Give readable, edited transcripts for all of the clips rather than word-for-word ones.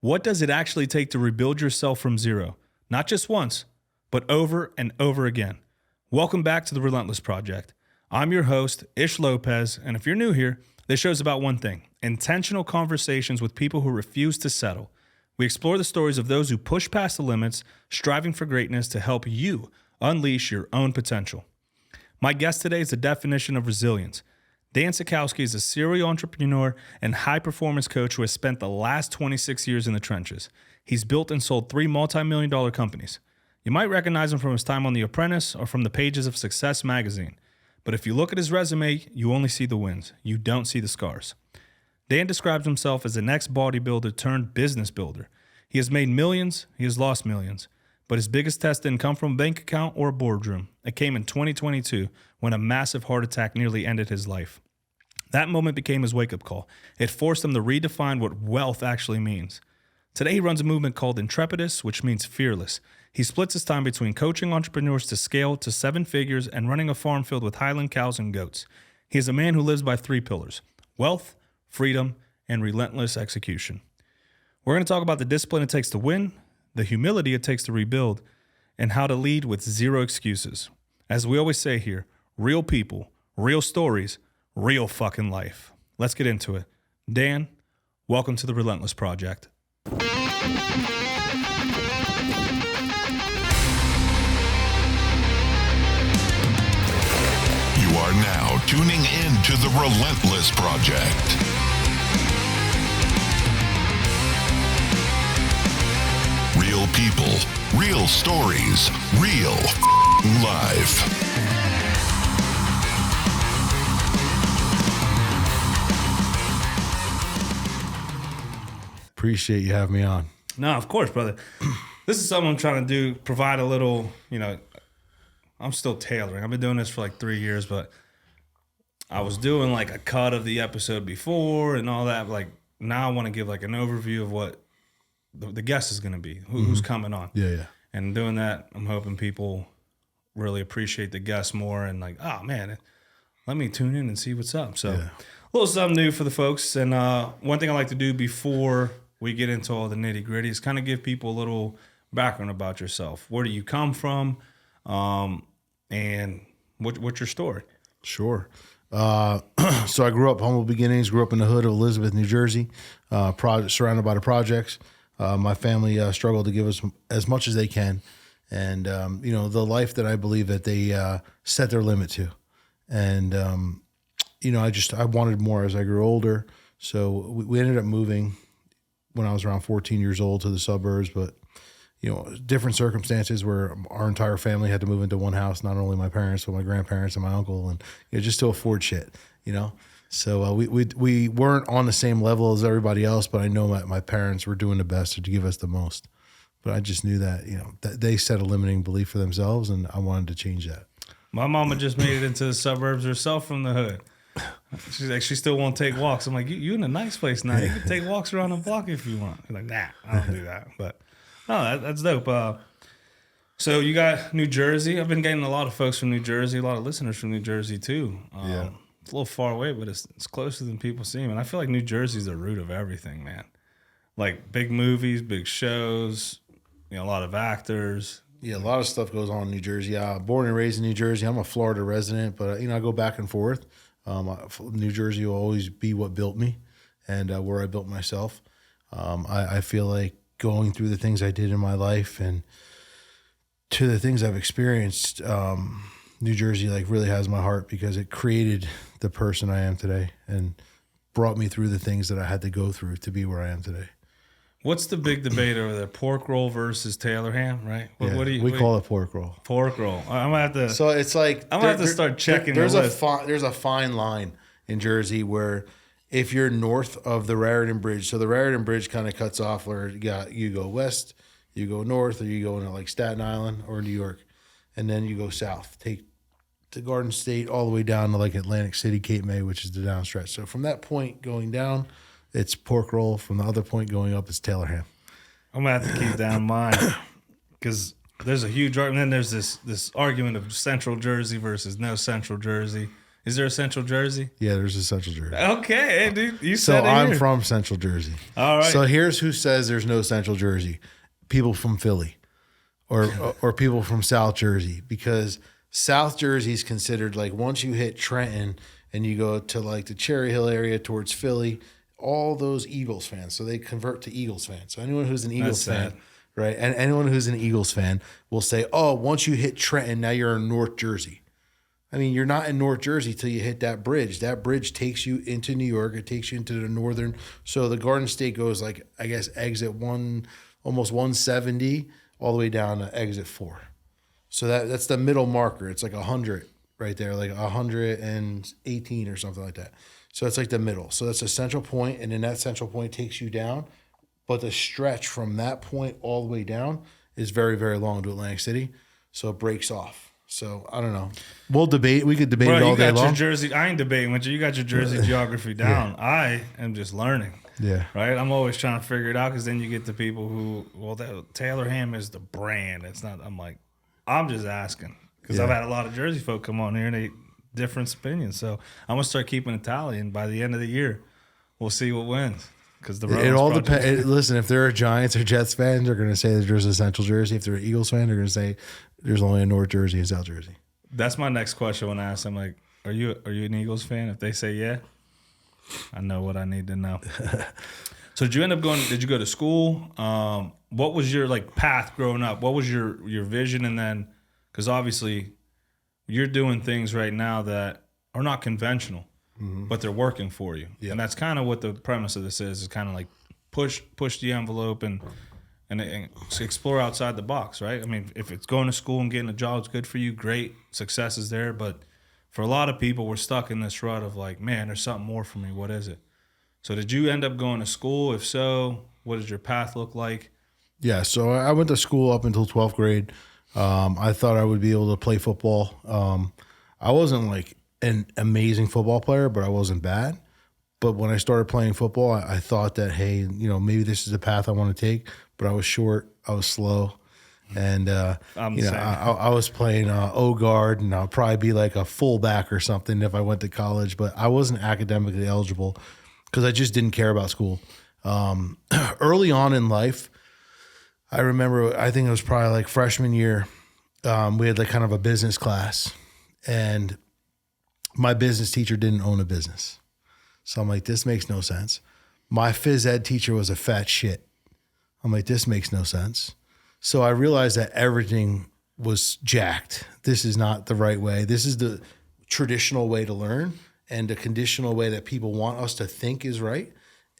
What does it actually take to rebuild yourself from zero? Not just once, but over and over again. Welcome back to the Relentless Project. I'm your host, Ish Lopez, and if you're new here, this show's about one thing: intentional conversations with people who refuse to settle. We explore the stories of those who push past the limits, striving for greatness to help you unleash your own potential. My guest today is the definition of resilience. Dan Sachkowsky is a serial entrepreneur and high-performance coach who has spent the last 26 years in the trenches. He's built and sold 3 multi-million-dollar companies. You might recognize him from his time on The Apprentice or from the pages of Success magazine. But if you look at his resume, you only see the wins. You don't see the scars. Dan describes himself as an ex-bodybuilder turned business builder. He has made millions, he has lost millions. But his biggest test didn't come from a bank account or a boardroom. It came in 2022 when a massive heart attack nearly ended his life. That moment became his wake-up call. It forced him to redefine what wealth actually means. Today he runs a movement called Intrepidus, which means fearless. He splits his time between coaching entrepreneurs to scale to 7 figures and running a farm filled with Highland cows and goats. He is a man who lives by 3 pillars: wealth, freedom, and relentless execution. We're going to talk about the discipline it takes to win, the humility it takes to rebuild, and how to lead with zero excuses. As we always say here, real people, real stories, real fucking life. Let's get into it. Dan, welcome to the Relentless Project. You are now tuning in to the Relentless Project. Real people, real stories, real life. Appreciate you having me on. No, of course, brother. This is something I'm trying to do, provide a little, I'm still tailoring. I've been doing this for like 3 years, but I was doing like a cut of the episode before and all that. Like now I want to give like an overview of what the guest is going to be, who's coming on. Yeah. And doing that, I'm hoping people really appreciate the guest more and like, oh man, let me tune in and see what's up. So a little something new for the folks. And one thing I like to do before we get into all the nitty gritty is kind of give people a little background about yourself. Where do you come from? And what's your story? Sure. So I grew up humble beginnings, grew up in the hood of Elizabeth, New Jersey, surrounded by the projects. My family struggled to give us as much as they can. And, the life that I believe that they set their limit to. And, I wanted more as I grew older. So we ended up moving when I was around 14 years old to the suburbs, but, different circumstances where our entire family had to move into one house, not only my parents, but my grandparents and my uncle, and just to afford shit, So we weren't on the same level as everybody else, but I know my parents were doing the best to give us the most. But I just knew that, that they set a limiting belief for themselves, and I wanted to change that. My mama just made it into the suburbs herself from the hood. She's like, she still won't take walks. I'm like, you in a nice place now. You can take walks around the block if you want. She's like, nah, I don't do that. But no, that's dope. So you got New Jersey. I've been getting a lot of folks from New Jersey, a lot of listeners from New Jersey too. It's a little far away, but it's closer than people seem. And I feel like New Jersey's the root of everything, man. Like big movies, big shows, a lot of actors. Yeah, a lot of stuff goes on in New Jersey. Born and raised in New Jersey. I'm a Florida resident, but I go back and forth. New Jersey will always be what built me and where I built myself. I feel like going through the things I did in my life and to the things I've experienced, New Jersey really has my heart because it created the person I am today and brought me through the things that I had to go through to be where I am today. What's the big debate over there? Pork roll versus Taylor ham, right? We call it pork roll. Pork roll. I'm gonna have to. So it's like I'm gonna have to start checking. There's a fine line in Jersey where if you're north of the Raritan Bridge, so the Raritan Bridge kind of cuts off where you go west, you go north, or you go into like Staten Island or New York, and then you go south. Take to Garden State all the way down to like Atlantic City, Cape May, which is the downstretch. So from that point going down, it's pork roll. From the other point going up, it's Taylor ham. I'm gonna have to keep that in mind because there's a huge argument. And then there's this argument of Central Jersey versus no Central Jersey. Is there a Central Jersey? Yeah, there's a Central Jersey. Okay, hey, dude. You So said it I'm here. from Central Jersey. All right. So here's who says there's no Central Jersey. People from Philly or people from South Jersey, because South Jersey is considered like once you hit Trenton and you go to like the Cherry Hill area towards Philly, all those Eagles fans. So they convert to Eagles fans. So anyone who's an Eagles fan, sad. right? And anyone who's an Eagles fan will say, oh, once you hit Trenton, now you're in North Jersey. I mean, you're not in North Jersey till you hit that bridge. That bridge takes you into New York. It takes you into the northern. So the Garden State goes like, I guess, exit almost 170 all the way down to exit 4. So that's the middle marker. It's like 100 right there, like 118 or something like that. So it's like the middle. So that's a central point, and then that central point takes you down. But the stretch from that point all the way down is very, very long to Atlantic City. So it breaks off. So I don't know. We'll debate. We could debate it all day long. You got your Jersey. I ain't debating with you. You got your Jersey geography down. Yeah. I am just learning. Yeah. Right. I'm always trying to figure it out, because then you get the people who, Taylor Ham is the brand. It's not. I'm like, I'm just asking, because I've had a lot of Jersey folk come on here and they different opinions. So I'm gonna start keeping a tally, and by the end of the year, we'll see what wins. Because it all depends. Listen, if they're a Giants or Jets fan, they're going to say that there's a Central Jersey. If they're an Eagles fan, they're going to say there's only a North Jersey and South Jersey. That's my next question when I ask them, like, are you an Eagles fan? If they say yeah, I know what I need to know. So did you end up going? Did you go to school? What was your like path growing up? What was your vision? And then, because obviously, you're doing things right now that are not conventional. Mm-hmm. But they're working for you. Yep. And that's kind of what the premise of this is kind of like push the envelope and explore outside the box, right? I mean, if it's going to school and getting a job is good for you, great, success is there. But for a lot of people, we're stuck in this rut of like, man, there's something more for me. What is it? So did you end up going to school? If so, what does your path look like? Yeah, so I went to school up until 12th grade. I thought I would be able to play football. I wasn't like an amazing football player, but I wasn't bad. But when I started playing football, I thought that, hey, maybe this is the path I want to take. But I was short, I was slow, and I was playing O guard, and I'll probably be like a fullback or something if I went to college. But I wasn't academically eligible because I just didn't care about school. Early on in life, I remember, I think it was probably like freshman year, we had like kind of a business class, and my business teacher didn't own a business. So I'm like, this makes no sense. My phys ed teacher was a fat shit. I'm like, this makes no sense. So I realized that everything was jacked. This is not the right way. This is the traditional way to learn and the conditional way that people want us to think is right.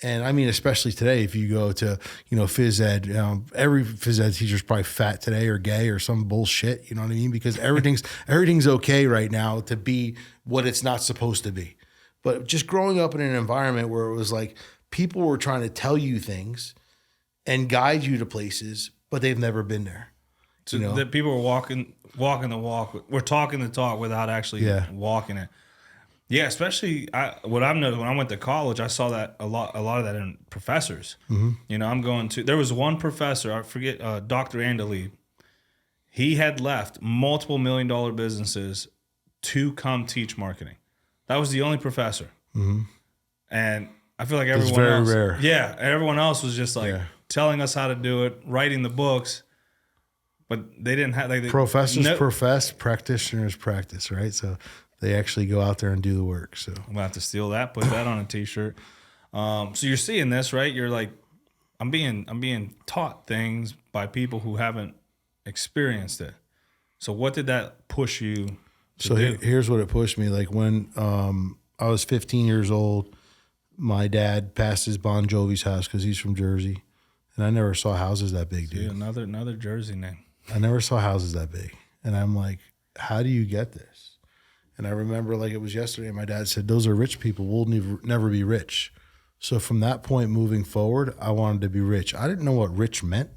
And I mean, especially today, if you go to, phys ed, every phys ed teacher is probably fat today or gay or some bullshit. You know what I mean? Because everything's okay right now to be what it's not supposed to be. But just growing up in an environment where it was like people were trying to tell you things and guide you to places, but they've never been there. So that people were walking the walk. We're talking the talk without actually walking it. Yeah, especially what I've noticed when I went to college, I saw that a lot of that in professors. Mm-hmm. There was one professor, I forget, Dr. Andalib. He had left multiple $1 million businesses to come teach marketing. That was the only professor. Mm-hmm. And I feel like everyone else. It's very rare. Yeah, everyone else was just like telling us how to do it, writing the books, but they didn't have like professors profess, practitioners practice, right? So they actually go out there and do the work. So I'm gonna have to steal that, put that on a t-shirt. So you're seeing this, right? You're like, I'm being taught things by people who haven't experienced it. So what did that push you to do? Here's what it pushed me. Like when I was 15 years old, my dad passed his Bon Jovi's house because he's from Jersey, and I never saw houses that big, dude. Another Jersey name. I never saw houses that big, and I'm like, how do you get this? And I remember like it was yesterday, my dad said, those are rich people. We'll never be rich. So from that point moving forward, I wanted to be rich. I didn't know what rich meant,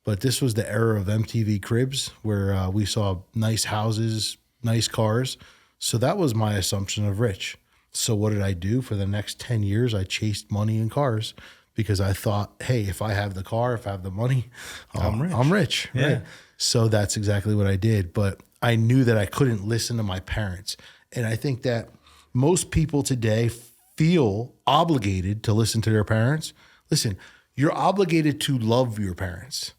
but this was the era of MTV Cribs where we saw nice houses, nice cars. So that was my assumption of rich. So what did I do? For the next 10 years, I chased money and cars because I thought, hey, if I have the car, if I have the money, I'm rich. Yeah. Right? So that's exactly what I did. But I knew that I couldn't listen to my parents. And I think that most people today feel obligated to listen to their parents. Listen, you're obligated to love your parents.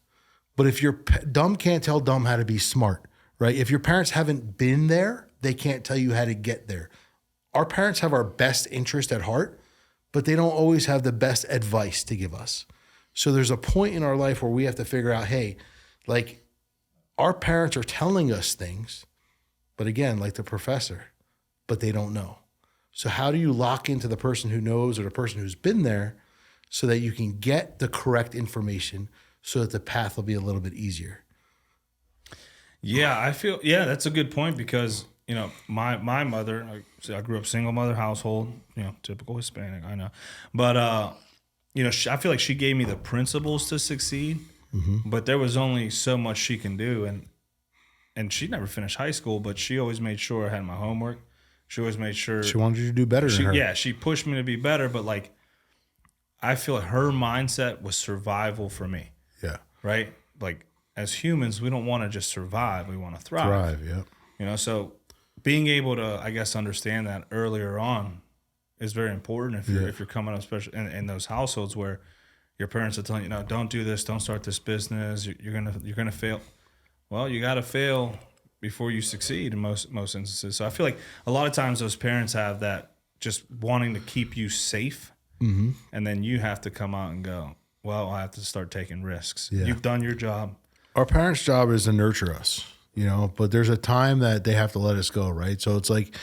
But if dumb can't tell dumb how to be smart, right? If your parents haven't been there, they can't tell you how to get there. Our parents have our best interest at heart, but they don't always have the best advice to give us. So there's a point in our life where we have to figure out, hey, like our parents are telling us things, but again, like the professor, but they don't know. So how do you lock into the person who knows or the person who's been there so that you can get the correct information so that the path will be a little bit easier? Yeah, I feel, that's a good point because, my mother, I grew up single mother household, typical Hispanic, I know. But, I feel like she gave me the principles to succeed, but there was only so much she can do. And she never finished high school, but she always made sure I had my homework. She always made sure. She wanted you to do better than her. Yeah, she pushed me to be better, but like, I feel like her mindset was survival for me. Yeah. Right? Like, as humans, we don't want to just survive. We want to thrive. Yeah. So being able to, I guess, understand that earlier on is very important if you're coming up, especially in those households where your parents are telling you, no, don't do this, don't start this business, you're gonna fail. Well, you got to fail before you succeed in most instances. So I feel like a lot of times those parents have that just wanting to keep you safe, and then you have to come out and go, well, I have to start taking risks. Yeah. You've done your job. Our parents' job is to nurture us, but there's a time that they have to let us go, right? So it's like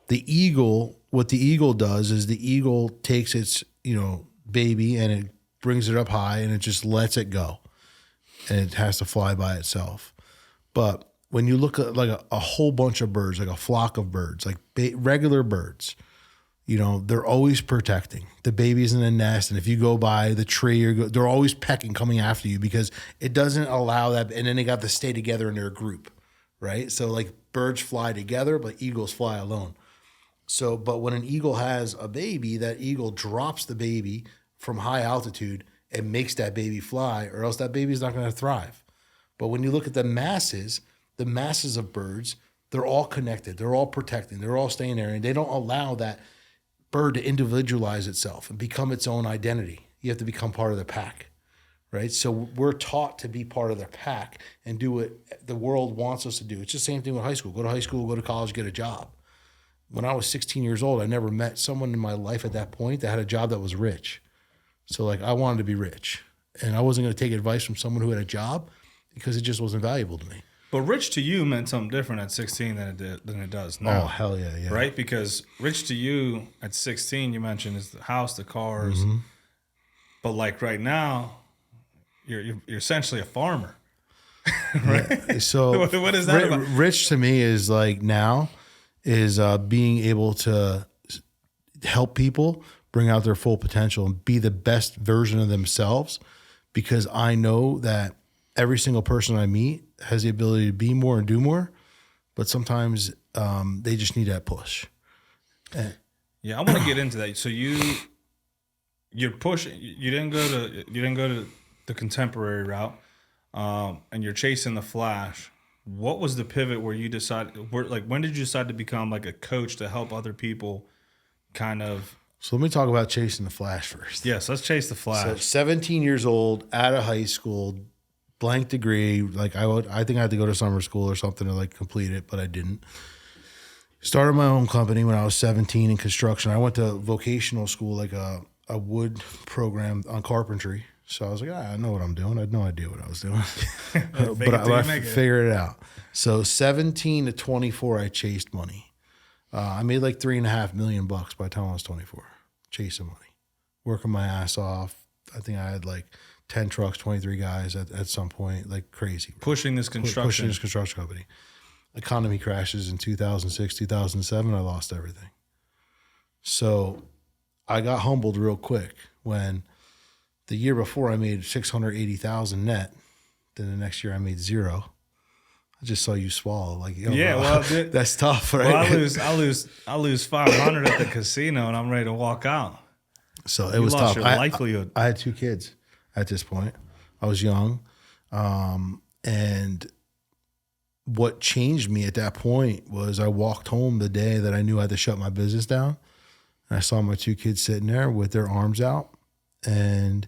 what the eagle does is the eagle takes its, baby and it brings it up high and it just lets it go. And it has to fly by itself. But when you look at like a whole bunch of birds, like a flock of birds, like regular birds, they're always protecting. The baby's in a nest, and if you go by the tree, they're always pecking, coming after you because it doesn't allow that. And then they got to stay together in their group, right? So like birds fly together, but eagles fly alone. So, but when an eagle has a baby, that eagle drops the baby from high altitude and makes that baby fly, or else that baby's not going to thrive. But when you look at the masses of birds, they're all connected. They're all protecting. They're all staying there, and they don't allow that bird to individualize itself and become its own identity. You have to become part of the pack, right? So we're taught to be part of the pack and do what the world wants us to do. It's the same thing with high school. Go to high school, go to college, get a job. When I was 16 years old, I never met someone in my life at that point that had a job that was rich. So like I wanted to be rich, and I wasn't going to take advice from someone who had a job because it just wasn't valuable to me. But rich to you meant something different at 16 than it does now. Oh, hell yeah, yeah. Right? Because rich to you at 16, you mentioned, is the house, the cars. But like right now, you're essentially a farmer. Right? Yeah. So what is that about? Rich to me is like now is being able to help people bring out their full potential and be the best version of themselves, because I know that every single person I meet has the ability to be more and do more, but sometimes they just need that push. Yeah, I want to get into that. So you're pushing. You didn't go to the contemporary route, and you're chasing the flash. What was the pivot where you decided? When did you decide to become like a coach to help other people, kind of? So let me talk about chasing the flash first. Yes, let's chase the flash. So 17 years old, out of high school, blank degree. Like I think I had to go to summer school or something to like complete it, but I didn't. Started my own company when I was 17 in construction. I went to vocational school, like a wood program on carpentry. So I was like, I know what I'm doing. I had no idea what I was doing, but I figured it out. So 17 to 24, I chased money. I made like $3.5 million by the time I was 24, chasing money, working my ass off. I think I had like 10 trucks, 23 guys at some point, like crazy. Pushing this construction company. Economy crashes in 2006, 2007. I lost everything. So I got humbled real quick when the year before I made 680,000 net. Then the next year I made zero. I just saw you swallow. Like, yeah, bro, well, that's tough, right? Well, I lose 500 at the casino and I'm ready to walk out. So it was tough. Your livelihood. I had 2 kids at this point. I was young. And what changed me at that point was I walked home the day that I knew I had to shut my business down. And I saw my 2 kids sitting there with their arms out and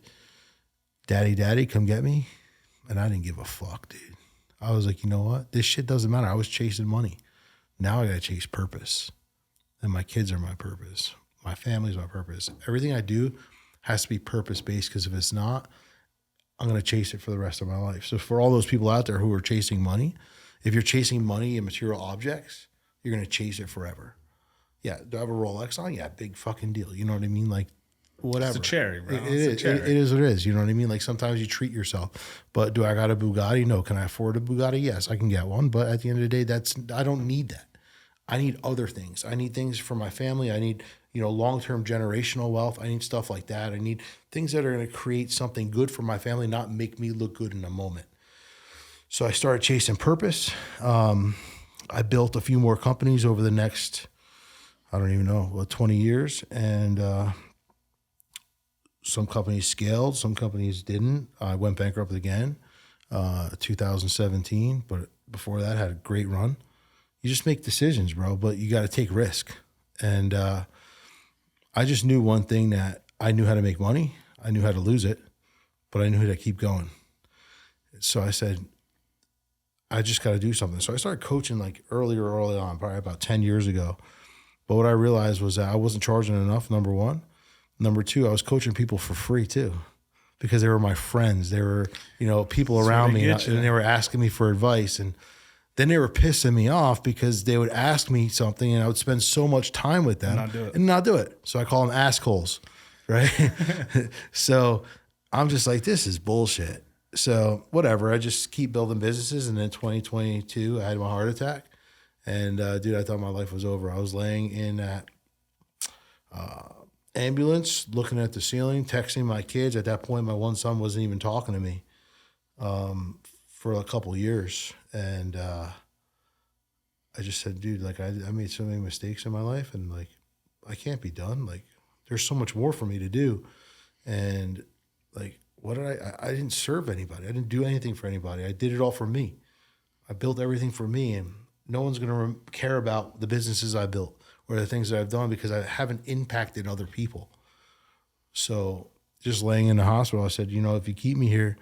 daddy, come get me. And I didn't give a fuck, dude. I was like, you know what? This shit doesn't matter. I was chasing money. Now I got to chase purpose. And my kids are my purpose. My family's my purpose. Everything I do has to be purpose-based, because if it's not, I'm going to chase it for the rest of my life. So for all those people out there who are chasing money, if you're chasing money and material objects, you're going to chase it forever. Yeah. Do I have a Rolex on? Yeah. Big fucking deal. You know what I mean? Like, whatever. It's a cherry, bro. It is what it is. You know what I mean? Like, sometimes you treat yourself. But do I got a Bugatti? No. Can I afford a Bugatti? Yes, I can get one. But at the end of the day, I don't need that. I need other things. I need things for my family. I need, long-term generational wealth. I need stuff like that. I need things that are going to create something good for my family, not make me look good in a moment. So I started chasing purpose. I built a few more companies over the next, I don't even know, 20 years. And some companies scaled, some companies didn't. I went bankrupt again, 2017. But before that, had a great run. You just make decisions, bro, but you got to take risk. And I just knew one thing, that I knew how to make money. I knew how to lose it, but I knew how to keep going. So I said, I just got to do something. So I started coaching like early on, probably about 10 years ago. But what I realized was that I wasn't charging enough, number one. Number two, I was coaching people for free too, because they were my friends. They were, people around me, and they were asking me for advice. And then they were pissing me off because they would ask me something and I would spend so much time with them and not do it. So I call them assholes, right? So I'm just like, this is bullshit. So whatever, I just keep building businesses. And then 2022, I had my heart attack. And dude, I thought my life was over. I was laying in that ambulance, looking at the ceiling, texting my kids. At that point, my one son wasn't even talking to me for a couple of years. And I just said, dude, like I made so many mistakes in my life, and like, I can't be done. Like, there's so much more for me to do. And like, what did I didn't serve anybody. I didn't do anything for anybody. I did it all for me. I built everything for me, and no one's going to care about the businesses I built or the things that I've done because I haven't impacted other people. So just laying in the hospital, I said, if you keep me here,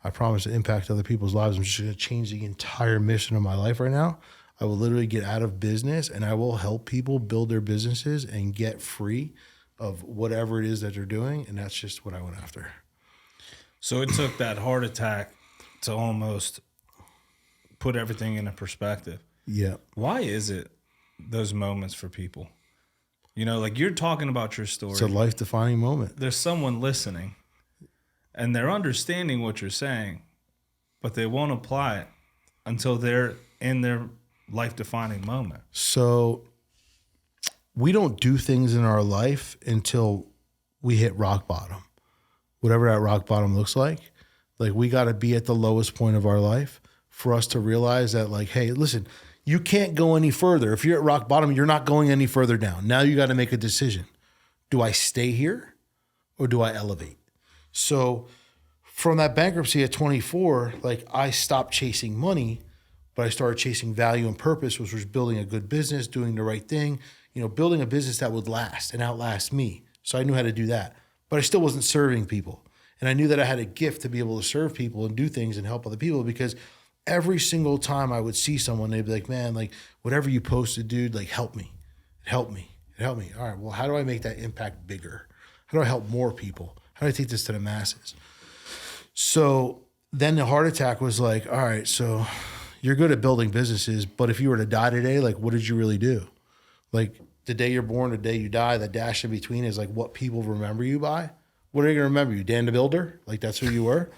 I promise to impact other people's lives. I'm just going to change the entire mission of my life right now. I will literally get out of business, and I will help people build their businesses and get free of whatever it is that they're doing. And that's just what I went after. So it took that heart attack to almost put everything into perspective. Yeah. Why is it those moments for people? Like you're talking about your story. It's a life-defining moment. There's someone listening, and they're understanding what you're saying, but they won't apply it until they're in their life-defining moment. So we don't do things in our life until we hit rock bottom, whatever that rock bottom looks like. Like, we got to be at the lowest point of our life for us to realize that, like, hey, listen, you can't go any further. If you're at rock bottom, you're not going any further down. Now you got to make a decision. Do I stay here or do I elevate? So from that bankruptcy at 24, like, I stopped chasing money, but I started chasing value and purpose, which was building a good business, doing the right thing, building a business that would last and outlast me. So I knew how to do that, but I still wasn't serving people. And I knew that I had a gift to be able to serve people and do things and help other people, because every single time I would see someone, they'd be like, man, like, whatever you posted, dude, like, help me. It helped me. All right, well, how do I make that impact bigger? How do I help more people? How do I take this to the masses? So then the heart attack was like, all right, so you're good at building businesses, but if you were to die today, like, what did you really do? Like, the day you're born, the day you die, the dash in between is like what people remember you by. What are they going to remember you? Dan the Builder? Like, that's who you were?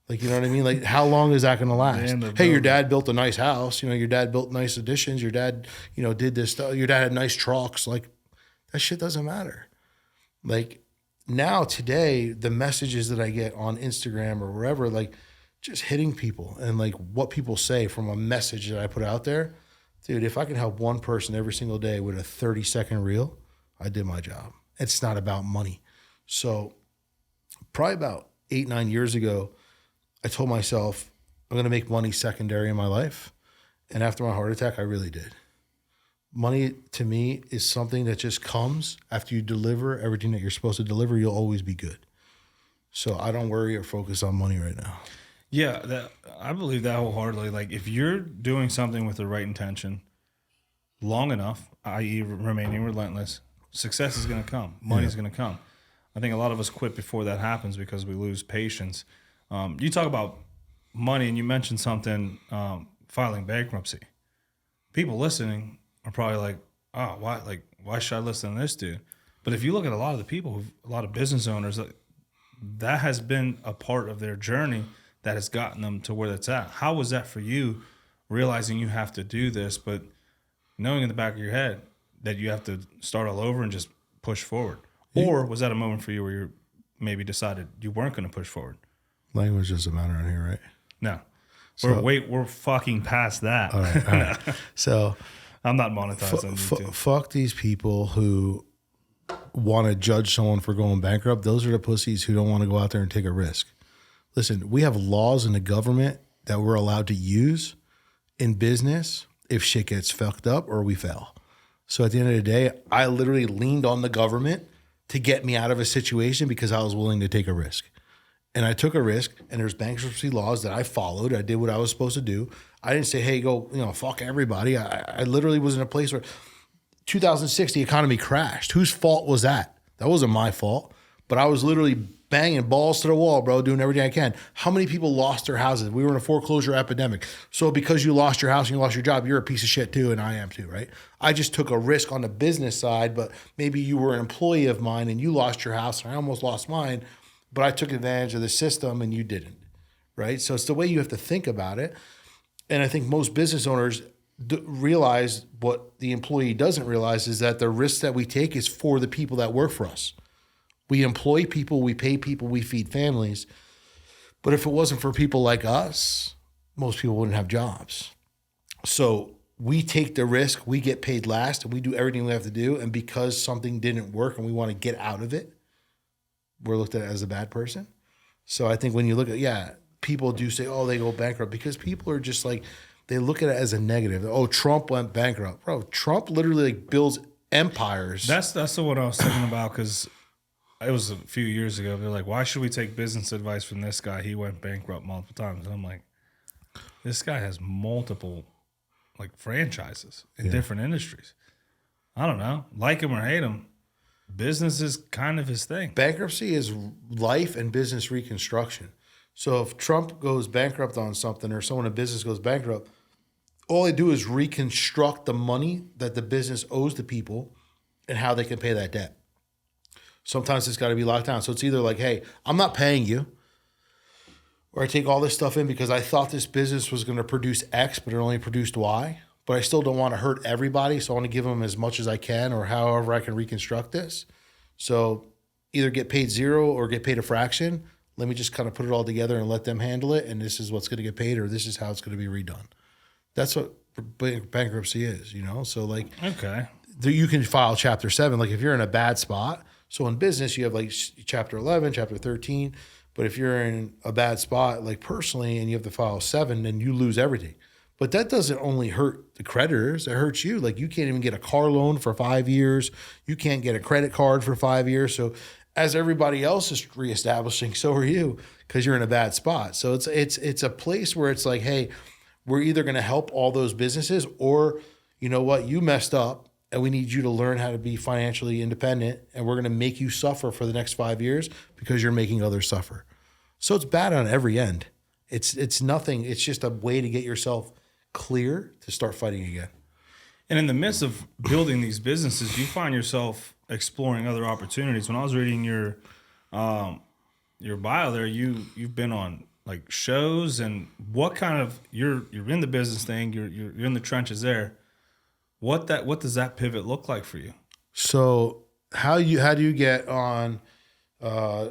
Like, you know what I mean? Like, how long is that going to last? Hey, your dad built a nice house. Your dad built nice additions. Your dad, did this stuff. Your dad had nice trucks. Like, that shit doesn't matter. Like, now, today, the messages that I get on Instagram or wherever, like, just hitting people and like what people say from a message that I put out there. Dude, if I can help one person every single day with a 30-second reel, I did my job. It's not about money. So probably about 8-9 years ago, I told myself I'm going to make money secondary in my life. And after my heart attack, I really did. Money to me is something that just comes after you deliver everything that you're supposed to deliver. You'll always be good. So I don't worry or focus on money right now. Yeah, I believe that wholeheartedly. Like if you're doing something with the right intention long enough, i.e. remaining relentless, success is going to come. Money's going to come. I think a lot of us quit before that happens because we lose patience. You talk about money and you mentioned something, filing bankruptcy. People listening are probably like, oh, why should I listen to this dude? But if you look at a lot of the people, a lot of business owners, that has been a part of their journey that has gotten them to where that's at. How was that for you, realizing you have to do this, but knowing in the back of your head that you have to start all over and just push forward? Or was that a moment for you where you maybe decided you weren't going to push forward? Language doesn't matter on here, right? No. So, we're fucking past that. All right. So I'm not monetized on YouTube. Fuck these people who want to judge someone for going bankrupt. Those are the pussies who don't want to go out there and take a risk. Listen, we have laws in the government that we're allowed to use in business if shit gets fucked up or we fail. So at the end of the day, I literally leaned on the government to get me out of a situation because I was willing to take a risk. And I took a risk, and there's bankruptcy laws that I followed. I did what I was supposed to do. I didn't say, hey, go, fuck everybody. I literally was in a place where 2006, the economy crashed. Whose fault was that? That wasn't my fault. But I was literally banging balls to the wall, bro, doing everything I can. How many people lost their houses? We were in a foreclosure epidemic. So because you lost your house and you lost your job, you're a piece of shit too, and I am too, right? I just took a risk on the business side, but maybe you were an employee of mine and you lost your house, and I almost lost mine, but I took advantage of the system and you didn't, right? So it's the way you have to think about it. And I think most business owners realize what the employee doesn't realize is that the risk that we take is for the people that work for us. We employ people, we pay people, we feed families. But if it wasn't for people like us, most people wouldn't have jobs. So we take the risk, we get paid last, and we do everything we have to do. And because something didn't work and we want to get out of it, we're looked at as a bad person. So I think when you look at, people do say, oh, they go bankrupt, because people are just like, they look at it as a negative. Oh, Trump went bankrupt. Bro, Trump literally builds empires. That's the one I was thinking about, because it was a few years ago. They're like, why should we take business advice from this guy? He went bankrupt multiple times. And I'm like, this guy has multiple franchises in different industries. I don't know. Like him or hate him, business is kind of his thing. Bankruptcy is life and business reconstruction. So if Trump goes bankrupt on something, or someone in business goes bankrupt, all they do is reconstruct the money that the business owes to people and how they can pay that debt. Sometimes it's got to be locked down. So it's either like, hey, I'm not paying you, or I take all this stuff in because I thought this business was going to produce X, but it only produced Y. But I still don't want to hurt everybody, so I want to give them as much as I can, or however I can reconstruct this. So either get paid zero or get paid a fraction. Let me just kind of put it all together and let them handle it, and this is what's going to get paid, or this is how it's going to be redone. That's what bankruptcy is, So okay, you can file Chapter 7. Like if you're in a bad spot, so in business you have Chapter 11, Chapter 13. But if you're in a bad spot, personally, and you have to file 7, then you lose everything. But that doesn't only hurt the creditors, it hurts you. You can't even get a car loan for 5 years. You can't get a credit card for 5 years. So as everybody else is reestablishing, so are you, because you're in a bad spot. So it's a place where it's like, hey, we're either going to help all those businesses, or you know what, you messed up and we need you to learn how to be financially independent, and we're going to make you suffer for the next 5 years because you're making others suffer. So it's bad on every end. It's nothing. It's just a way to get yourself clear to start fighting again. And in the midst of building these businesses, you find yourself exploring other opportunities. When I was reading your bio there, you've been on shows, and what kind of you're in the business thing, you're in the trenches there. What does that pivot look like for you? So how do you get on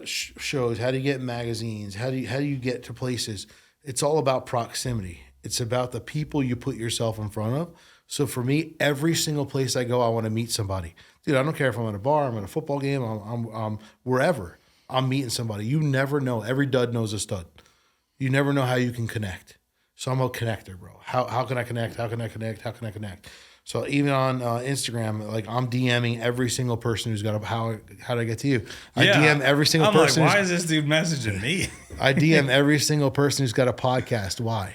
shows? How do you get in magazines? How do you get to places? It's all about proximity. It's about the people you put yourself in front of. So for me, every single place I go, I want to meet somebody. Dude, I don't care if I'm at a bar, I'm at a football game, I'm wherever. I'm meeting somebody. You never know. Every dud knows a stud. You never know how you can connect. So I'm a connector, bro. How can I connect? How can I connect? How can I connect? So even on Instagram, like I'm DMing every single person who's got a how do I get to you? I DM every single person. Like, why is this dude messaging me? I DM every single person who's got a podcast. Why?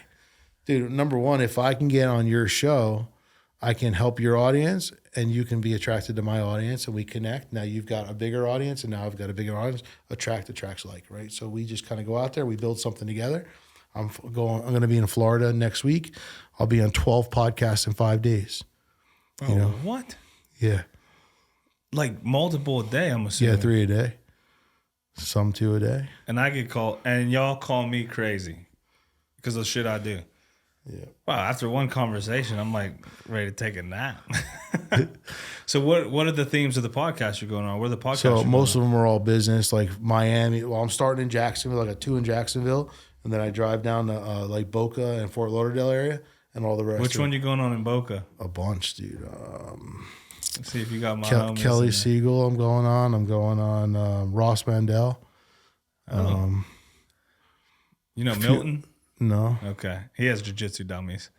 Dude, number one, if I can get on your show, I can help your audience and you can be attracted to my audience and we connect. Now you've got a bigger audience and now I've got a bigger audience. Attracts like, right? So we just kind of go out there, we build something together. I'm going to be in Florida next week. I'll be on 12 podcasts in 5 days. Oh, you know? What? Yeah. Like multiple a day, I'm assuming. Yeah, 3 a day. Some 2 a day. And I get called, and y'all call me crazy because of the shit I do. Yeah. Wow, after one conversation, I'm like ready to take a nap. So what are the themes of the podcast you're going on? Where are the podcasts? So most of them are all business, like Miami. Well, I'm starting in Jacksonville, like a 2 in Jacksonville, and then I drive down to like Boca and Fort Lauderdale area, and all the rest. Which one you going on in Boca? A bunch, dude. Let's see if you got my homies Kelly Siegel. I'm going on Ross Mandel. You know Milton? No. Okay. He has Jiu-Jitsu Dummies,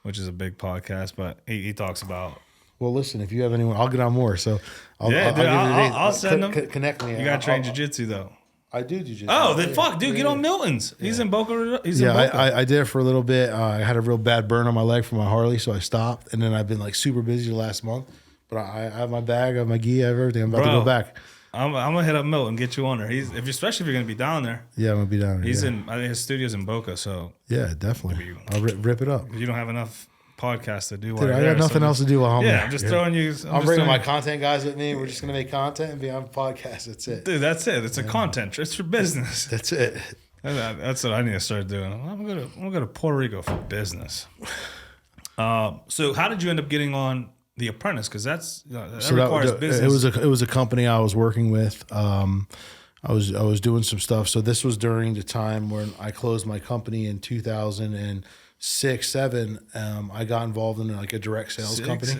which is a big podcast, but he talks about. Well, listen, if you have anyone, I'll get on more. So I'll send them. Connect me. You got to train Jiu-Jitsu, though. I do Jiu-Jitsu. Oh, then fuck, dude, get on Milton's. He's in Boca. He's in Boca. I did it for a little bit. I had a real bad burn on my leg from my Harley, so I stopped. And then I've been like super busy the last month. But I have my bag, I have my gi, I have everything. I'm about to go back. I'm gonna hit up Milton, get you on there. Especially if you're gonna be down there. Yeah, I'm gonna be down there. He's in. I think his studio's in Boca, so yeah, definitely. I'll rip it up. You don't have enough podcasts to do. Dude, I got nothing else to do while I'm there. I'm just throwing you. I'm bringing my content guys with me. We're just gonna make content and be on podcasts. That's it, dude. That's it. It's a content. It's for business. That's it. That's what I need to start doing. I'm gonna go to Puerto Rico for business. So how did you end up getting on The Apprentice? Because that requires business. It was a company I was working with. I was doing some stuff. So this was during the time when I closed my company in 2006, 7. I got involved in like a direct sales company.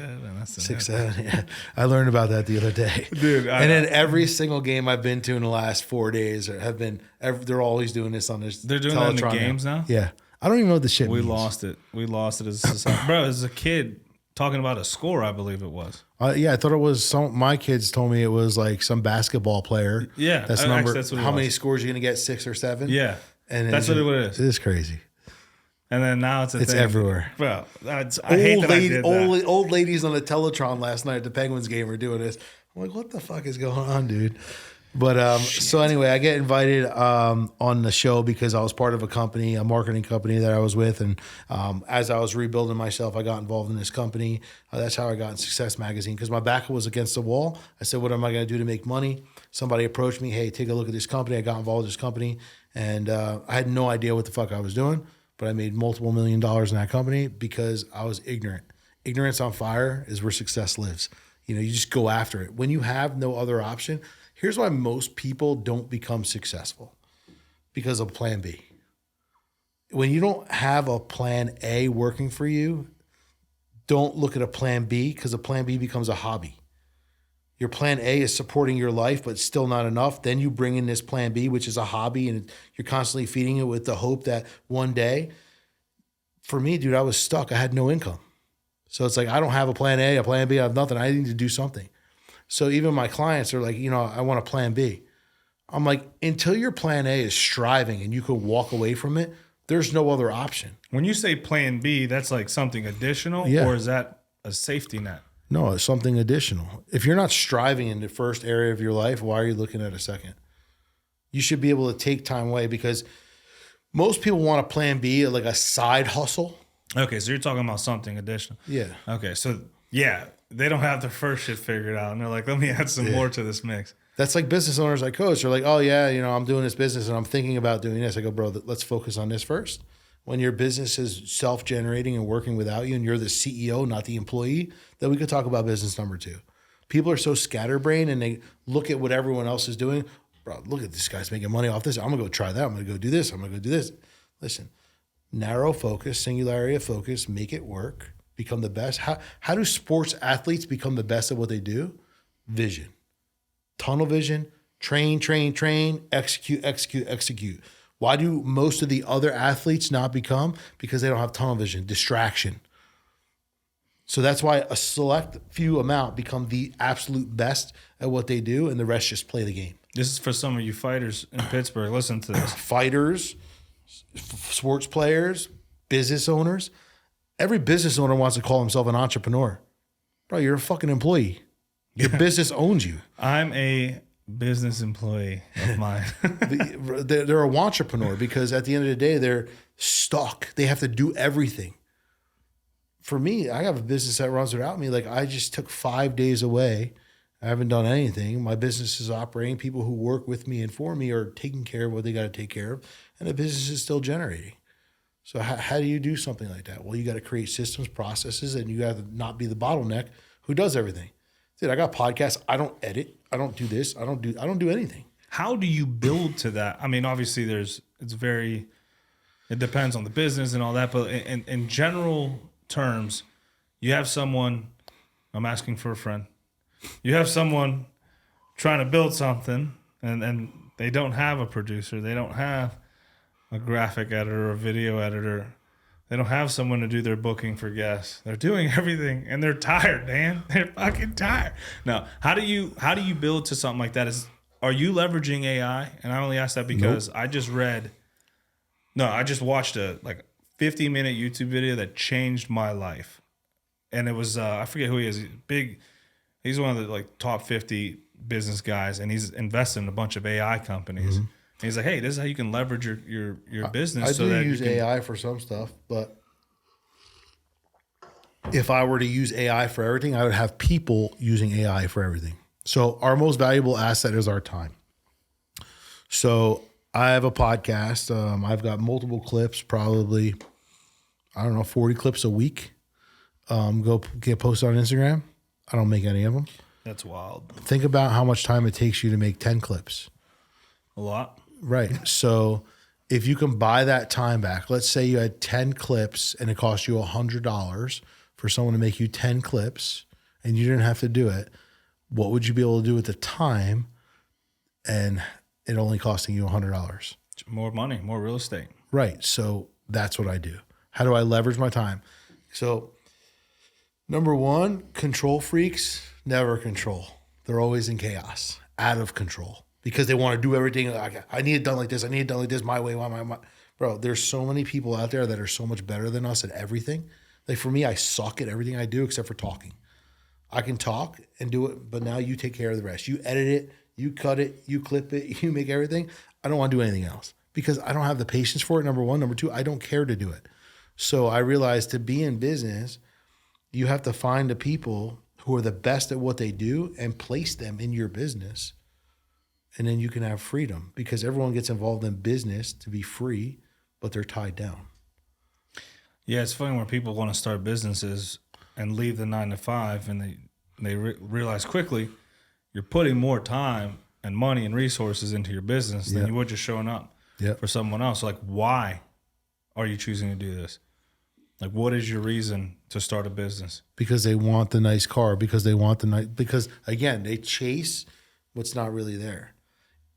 6, 7. Yeah, I learned about that the other day, dude. And then every single game I've been to in the last 4 days they're always doing this on this. They're doing that in the games now. Yeah, I don't even know what the shit means. We lost it. We lost it as a society, bro. As a kid. Talking about a score, I believe it was. Yeah, I thought it was my kids told me it was like some basketball player. Yeah, that's number. That's what how many scores you're gonna get? 6 or 7? Yeah, and that's what it is. It is crazy. And then now it's thing. Everywhere. Well, I hate that I did that. Old ladies on the Teletron last night at the Penguins game were doing this. I'm like, what the fuck is going on, dude? But so anyway, I get invited on the show because I was part of a marketing company that I was with, and as I was rebuilding myself, I got involved in this company. That's how I got in Success Magazine because my back was against the wall. I said, "What am I going to do to make money?" Somebody approached me, "Hey, take a look at this company." I got involved with this company, and I had no idea what the fuck I was doing, but I made multiple $1 million in that company because I was ignorant. Ignorance on fire is where success lives. You know, you just go after it when you have no other option. Here's why most people don't become successful because of plan B. When you don't have a plan A working for you, don't look at a plan B because a plan B becomes a hobby. Your plan A is supporting your life, but still not enough. Then you bring in this plan B, which is a hobby, and you're constantly feeding it with the hope that one day, for me, dude, I was stuck. I had no income. So it's like, I don't have a plan A, a plan B, I have nothing. I need to do something. So even my clients are like, I want a plan B. I'm like, until your plan A is striving and you could walk away from it, there's no other option. When you say plan B, that's like something additional, or is that a safety net? No, it's something additional. If you're not striving in the first area of your life, why are you looking at a second? You should be able to take time away because most people want a plan B, like a side hustle. Okay, so you're talking about something additional. Yeah. Okay, so yeah. They don't have their first shit figured out. And they're like, let me add some more to this mix. That's like business owners I coach. They're like, oh, yeah, I'm doing this business and I'm thinking about doing this. I go, bro, let's focus on this first. When your business is self-generating and working without you and you're the CEO, not the employee, then we could talk about business number 2. People are so scatterbrained and they look at what everyone else is doing. Bro, look at this guy's making money off this. I'm going to go try that. I'm going to go do this. I'm going to go do this. Listen, narrow focus, singularity of focus, make it work. Become the best. How do sports athletes become the best at what they do? Vision. Tunnel vision, train, execute. Why do most of the other athletes not become? Because they don't have tunnel vision, distraction. So that's why a select few amount become the absolute best at what they do, and the rest just play the game. This is for some of you fighters in Pittsburgh. Listen to this. Fighters, sports players, business owners. Every business owner wants to call himself an entrepreneur. Bro, you're a fucking employee. Your business owns you. I'm a business employee of mine. They're a entrepreneur because at the end of the day, they're stuck. They have to do everything. For me, I have a business that runs without me. Like, I just took 5 days away. I haven't done anything. My business is operating. People who work with me and for me are taking care of what they got to take care of, and the business is still generating. So how do you do something like that? Well, you got to create systems, processes, and you got to not be the bottleneck who does everything. Dude, I got podcasts. I don't edit. I don't do this. I don't do anything. How do you build to that? I mean, obviously it depends on the business and all that, but in general terms, you have someone, I'm asking for a friend, you have someone trying to build something and they don't have a producer, they don't have a graphic editor or a video editor, they don't have someone to do their booking for guests, they're doing everything and they're tired, man. They're fucking tired. Now, how do you build to something like that? Are you leveraging AI? And I only ask that because I just watched a 50-minute YouTube video that changed my life. And it was, I forget who he is. He's one of the top 50 business guys, and he's invested in a bunch of AI companies. Mm-hmm. And he's like, hey, this is how you can leverage your business. I do use AI for some stuff, but if I were to use AI for everything, I would have people using AI for everything. So our most valuable asset is our time. So I have a podcast. I've got multiple clips, probably, 40 clips a week. Go get posted on Instagram. I don't make any of them. That's wild. Think about how much time it takes you to make 10 clips. A lot. Right. So if you can buy that time back, let's say you had 10 clips and it cost you $100 for someone to make you 10 clips and you didn't have to do it, what would you be able to do with the time and it only costing you $100? More money, more real estate. Right. So that's what I do. How do I leverage my time? So number one, control freaks never control. They're always in chaos, out of control, because they want to do everything. I need it done like this. I need it done like this, my way, my. Bro, there's so many people out there that are so much better than us at everything. Like for me, I suck at everything I do except for talking. I can talk and do it, but now you take care of the rest. You edit it, you cut it, you clip it, you make everything. I don't want to do anything else because I don't have the patience for it, number one. Number two, I don't care to do it. So I realized to be in business, you have to find the people who are the best at what they do and place them in your business. And then you can have freedom because everyone gets involved in business to be free, but they're tied down. Yeah, it's funny when people want to start businesses and leave the 9 to 5 and they realize quickly you're putting more time and money and resources into your business than you would just showing up for someone else. So why are you choosing to do this? What is your reason to start a business? Because they want the nice car, because again, they chase what's not really there.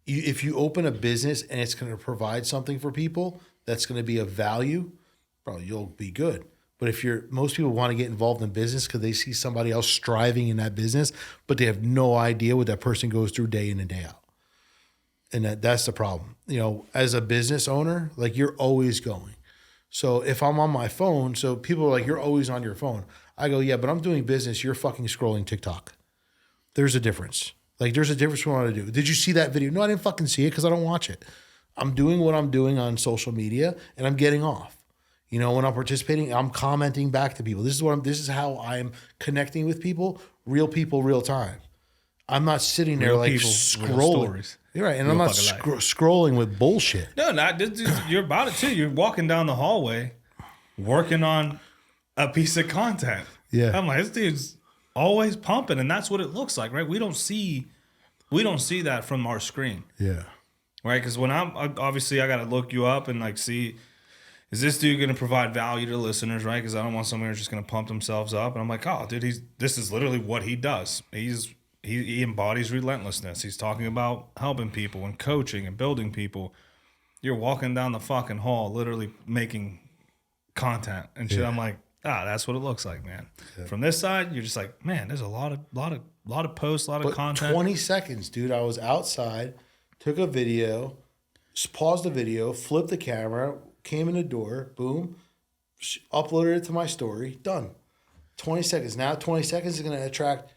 If you open a business and it's going to provide something for people that's going to be of value, bro, you'll be good. But most people want to get involved in business because they see somebody else striving in that business, but they have no idea what that person goes through day in and day out. And that's the problem. As a business owner, you're always going. So if I'm on my phone, so people are like, you're always on your phone. I go, yeah, but I'm doing business. You're fucking scrolling TikTok. There's a difference. There's a difference from what I do. Did you see that video? No, I didn't fucking see it because I don't watch it. I'm doing what I'm doing on social media and I'm getting off. When I'm participating, I'm commenting back to people. This is how I'm connecting with people, real time. I'm not sitting there scrolling. You're right. And I'm not scrolling with bullshit. No, you're about it too. You're walking down the hallway working on a piece of content. Yeah. I'm like, this dude's always pumping, and that's what it looks like, right? We don't see that from our screen. Yeah. Right? Because when I got to look you up and see, is this dude going to provide value to listeners, right? Because I don't want someone who's just going to pump themselves up. And I'm like, oh, dude, this is literally what he does. He embodies relentlessness. He's talking about helping people and coaching and building people. you're walking down the fucking hall, literally making content and shit. Yeah. I'm like, that's what it looks like, man. Yeah. From this side, you're just like, man, there's a lot of posts, a lot of content. 20 seconds, dude. I was outside, took a video, paused the video, flipped the camera, came in the door, boom, uploaded it to my story, done. 20 seconds. Now 20 seconds is going to attract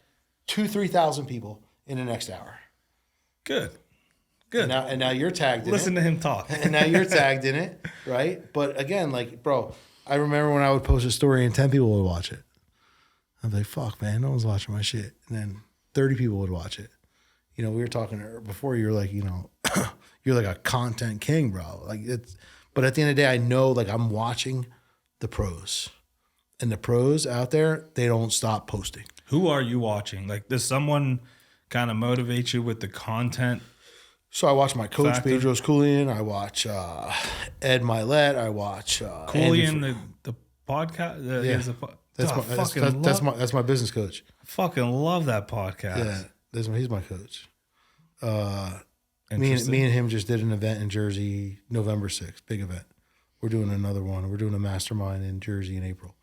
3,000 people in the next hour. Good. And now you're tagged in Listen to him talk. And now you're tagged in it, right? But again, like, bro, I remember when I would post a story and 10 people would watch it. I'd be like, fuck, man, no one's watching my shit. And then 30 people would watch it. We were talking before, you're like, you're like a content king, bro. Like, but at the end of the day, I know, like, I'm watching the pros. And the pros out there, they don't stop posting. Who are you watching? Like, does someone kind of motivate you with the content? So I watch my coach, Factor? Pedro's Coolian. I watch Ed Milet. I watch Coolian, the podcast. That's my business coach. I fucking love that podcast. Yeah, he's my coach. Me and him just did an event in Jersey, November 6th, big event. We're doing another one. We're doing a mastermind in Jersey in April.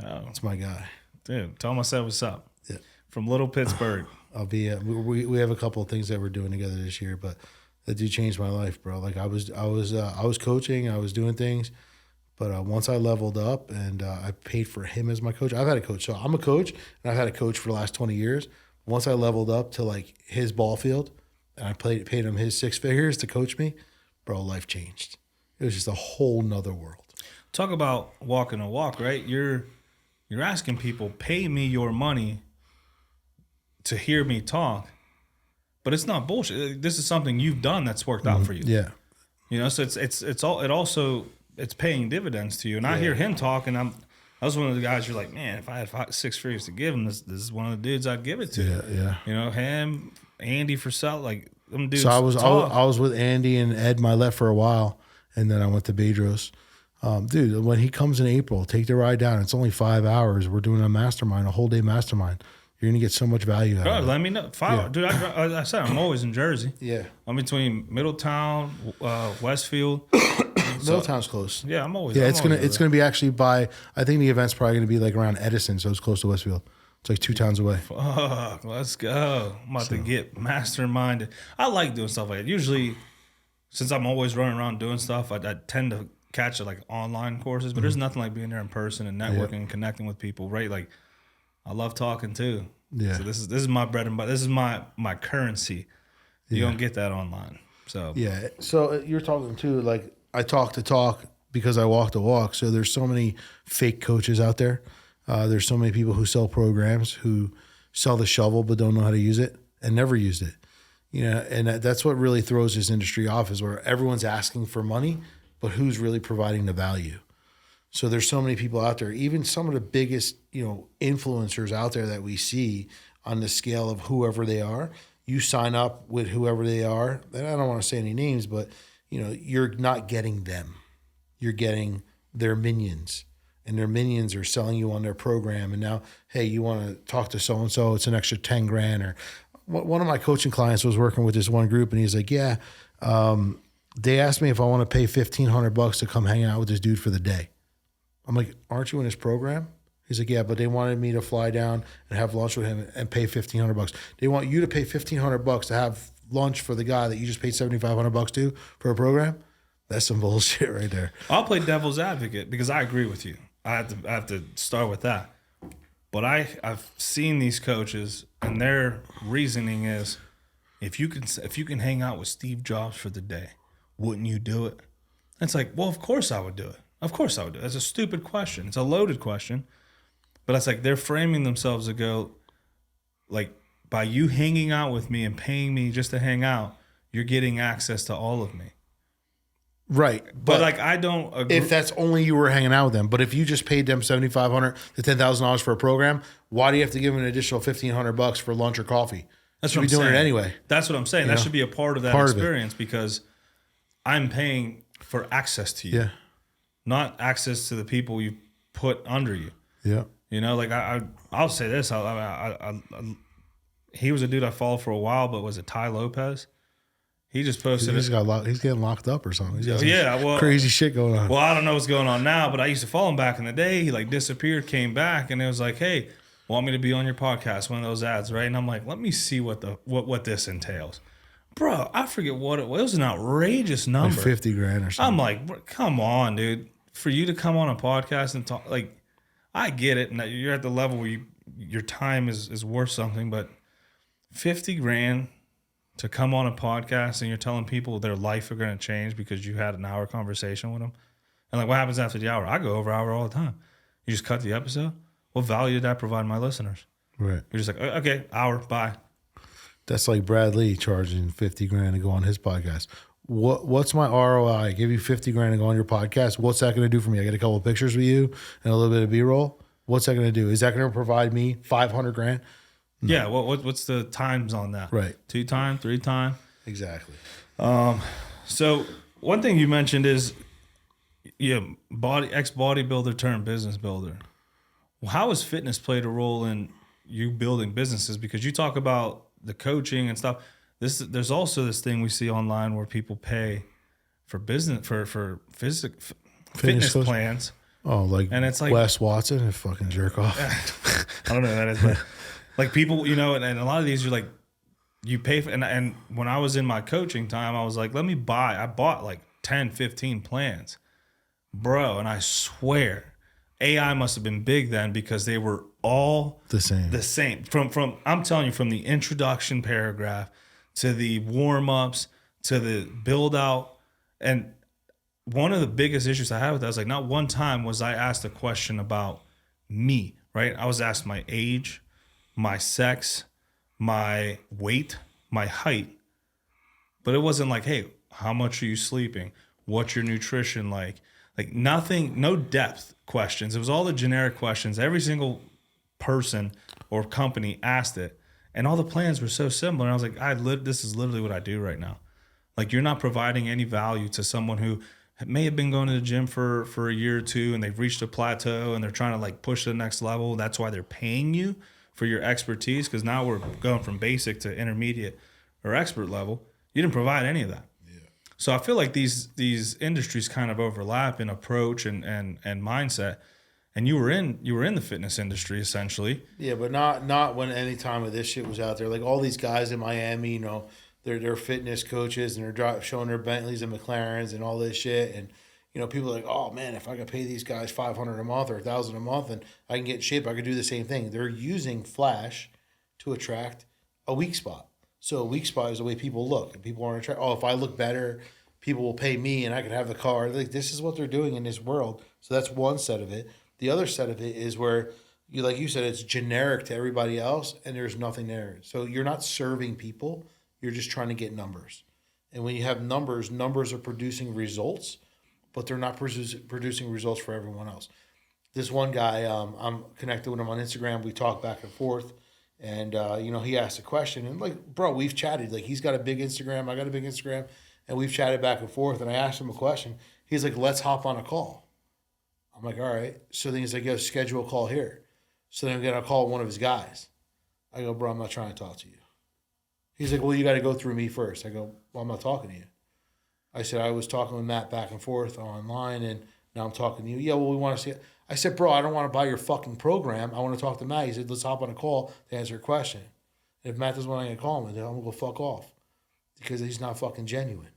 Oh, that's my guy, dude. Tell him I said what's up. Yeah, from Little Pittsburgh. I'll be. We have a couple of things that we're doing together this year, but that did change my life, bro. Like I was coaching, I was doing things, but once I leveled up and I paid for him as my coach. I've had a coach, so I'm a coach, and I've had a coach for the last 20 years. Once I leveled up to like his ball field, and I paid him his 6 figures to coach me, bro, life changed. It was just a whole nother world. Talk about walking a walk, right? You're asking people, pay me your money to hear me talk, but it's not bullshit. This is something you've done that's worked out for you. Yeah. So it's paying dividends to you. And I hear him talk, and I was one of the guys. You're like, man, if I had 6 figures to give him, this is one of the dudes I'd give it to. Yeah. Him, Andy Frisell, like them dudes. So I was with Andy and Ed Milet for a while, and then I went to Bedros. Dude, when he comes in April, take the ride down. It's only 5 hours. We're doing a mastermind, a whole day mastermind. You're going to get so much value out of it. Let me know. Dude, I said I'm always in Jersey. Yeah. I'm between Middletown, Westfield. Middletown's close. Yeah, I'm always. Yeah, it's gonna be actually by. I think the event's probably gonna be like around Edison, so it's close to Westfield. It's like 2 towns away. Fuck, let's go. I'm about to get masterminded. I like doing stuff like that. Usually, since I'm always running around doing stuff, I tend to catch like online courses. But there's nothing like being there in person and networking and connecting with people, right? Like, I love talking too. Yeah. So this is my bread and butter. This is my currency. You don't get that online. So yeah. So you're talking too. Like I talk the talk because I walk the walk. So there's so many fake coaches out there. There's so many people who sell programs who sell the shovel but don't know how to use it and never used it. And that's what really throws this industry off is where everyone's asking for money, but who's really providing the value? So there's so many people out there, even some of the biggest, influencers out there that we see on the scale of whoever they are. You sign up with whoever they are, and I don't want to say any names, but you're not getting them. You're getting their minions, and their minions are selling you on their program. And now, hey, you want to talk to so and so? It's an extra $10,000. Or one of my coaching clients was working with this one group, and he's like, yeah, they asked me if I want to pay $1,500 to come hang out with this dude for the day. I'm like, aren't you in his program? He's like, yeah, but they wanted me to fly down and have lunch with him and pay $1,500. They want you to pay $1,500 to have lunch for the guy that you just paid $7,500 to for a program. That's some bullshit right there. I'll play devil's advocate because I agree with you. I have to start with that. But I've seen these coaches and their reasoning is, if you can hang out with Steve Jobs for the day, wouldn't you do it? And it's like, well, of course I would do it. Of course I would do it. That's a stupid question. It's a loaded question. But it's like they're framing themselves to go, like, by you hanging out with me and paying me just to hang out, you're getting access to all of me. Right. But like, I don't agree. If that's only you were hanging out with them. But if you just paid them $7,500 to $10,000 for a program, why do you have to give them an additional $1,500 for lunch or coffee? That's what I'm doing it anyway. That's what I'm saying. That should be a part of that experience because I'm paying for access to you. Yeah. Not access to the people you put under you. Yeah. Like I'll say this. He was a dude I followed for a while, but was it Ty Lopez? He just posted He's getting locked up or something. He's got some well, crazy shit going on. Well, I don't know what's going on now, but I used to follow him back in the day. He like disappeared, came back, and it was like, hey, want me to be on your podcast? One of those ads, right? And I'm like, let me see what this entails. Bro, I forget what it was. It was an outrageous number. Like $50,000 or something. I'm like, come on, dude. For you to come on a podcast and talk, like, I get it. And you're at the level where your time is worth something, but $50,000 to come on a podcast and you're telling people their life are going to change because you had an hour conversation with them. And like, what happens after the hour? I go over an hour all the time. You just cut the episode. What value did I provide my listeners? Right. You're just like, okay, hour, bye. That's like Brad Lee charging $50,000 to go on his podcast. What's my ROI? I give you $50,000 to go on your podcast. What's that going to do for me? I get a couple of pictures with you and a little bit of B-roll. What's that going to do? Is that going to provide me $500,000? No. Yeah. What's the times on that? Right. 2 time, 3 time. Exactly. So one thing you mentioned is ex-bodybuilder turned business builder. Well, how has fitness played a role in you building businesses? Because you talk about the coaching and stuff. There's also this thing we see online where people pay for business for fitness plans. Oh, like, and it's like Wes Watson and fucking jerk off. I don't know who that is, but like people, and a lot of these, you're like, you pay for, and when I was in my coaching time, I was like, I bought like 10, 15 plans, bro. And I swear AI must have been big then because they were all the same. From I'm telling you, from the introduction paragraph to the warm-ups to the build out. And one of the biggest issues I had with that was like, not one time was I asked a question about me, right? I was asked my age, my sex, my weight, my height, but it wasn't like, hey, how much are you sleeping? What's your nutrition like? Like nothing, no depth questions. It was all the generic questions. Every single person or company asked it. And all the plans were so similar. And I was like, this is literally what I do right now. Like you're not providing any value to someone who may have been going to the gym for a year or two and they've reached a plateau and they're trying to like push to the next level. That's why they're paying you for your expertise. Because now we're going from basic to intermediate or expert level. You didn't provide any of that. So I feel like these industries kind of overlap in approach and mindset. And you were in the fitness industry essentially. Yeah, but not when any time of this shit was out there. Like all these guys in Miami, they're fitness coaches and they're showing their Bentleys and McLarens and all this shit. And people are like, oh man, if I could pay these guys $500 a month or $1,000 a month and I can get in shape, I could do the same thing. They're using flash to attract a weak spot. So a weak spot is the way people look, and people want to try. Oh, if I look better, people will pay me, and I can have the car. Like this is what they're doing in this world. So that's one set of it. The other set of it is where like you said, it's generic to everybody else, and there's nothing there. So you're not serving people. You're just trying to get numbers. And when you have numbers are producing results, but they're not producing results for everyone else. This one guy, I'm connected with him on Instagram. We talk back and forth. And, he asked a question. And, like, bro, we've chatted. Like, he's got a big Instagram. I got a big Instagram. And we've chatted back and forth. And I asked him a question. He's like, let's hop on a call. I'm like, all right. So then he's like, yo, schedule a call here. So then I'm going to call one of his guys. I go, bro, I'm not trying to talk to you. He's like, well, you got to go through me first. I go, well, I'm not talking to you. I said, I was talking with Matt back and forth online, and now I'm talking to you. Yeah, well, we want to see it. I said, bro, I don't want to buy your fucking program. I want to talk to Matt. He said, let's hop on a call to answer a question. And if Matt doesn't want to call him, I'm going to go fuck off because he's not fucking genuine.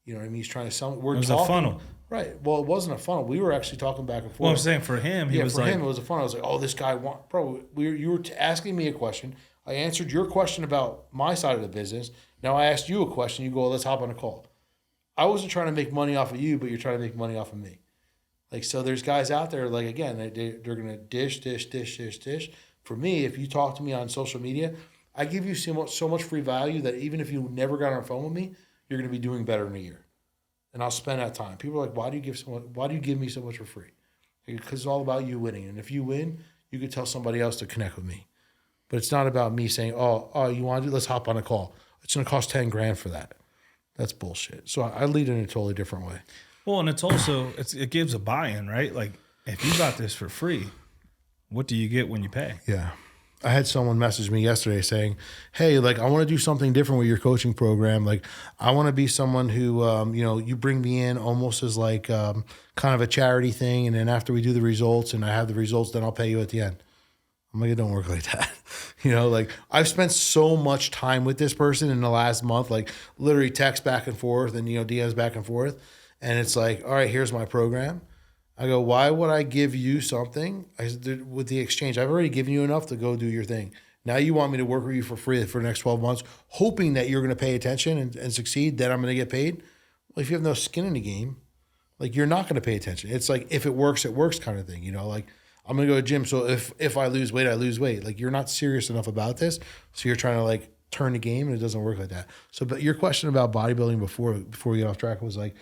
You know what I mean? He's trying to sell me. It was a funnel. Right. Well, it wasn't a funnel. We were actually talking back and forth. Well, I'm saying for him, it was a funnel. I was like, oh, this guy bro, you were asking me a question. I answered your question about my side of the business. Now I asked you a question. You go, let's hop on a call. I wasn't trying to make money off of you, but you're trying to make money off of me. Like, so there's guys out there, like, again, they're going to dish. For me, if you talk to me on social media, I give you so much free value that even if you never got on the phone with me, you're going to be doing better in a year. And I'll spend that time. People are like, why do you give me so much for free? Because it's all about you winning. And if you win, you can tell somebody else to connect with me. But it's not about me saying, oh, you want to do, let's hop on a call. It's going to cost $10,000 for that. That's bullshit. So I lead in a totally different way. Well, and it's also, it gives a buy-in, right? Like, if you got this for free, what do you get when you pay? Yeah. I had someone message me yesterday saying, hey, like, I want to do something different with your coaching program. Like, I want to be someone who, you bring me in almost as like kind of a charity thing. And then after we do the results and I have the results, then I'll pay you at the end. I'm like, it don't work like that. Like, I've spent so much time with this person in the last month, like literally text back and forth and, DMs back and forth. And it's like, all right, here's my program. I go, why would I give you something? I said, with the exchange, I've already given you enough to go do your thing. Now you want me to work with you for free for the next 12 months, hoping that you're going to pay attention and succeed, then I'm going to get paid. Well, if you have no skin in the game, like, you're not going to pay attention. It's like, if it works kind of thing, like, I'm going to go to the gym. So if I lose weight, I lose weight. Like, you're not serious enough about this. So you're trying to like turn the game, and it doesn't work like that. So, but your question about bodybuilding before we get off track was like,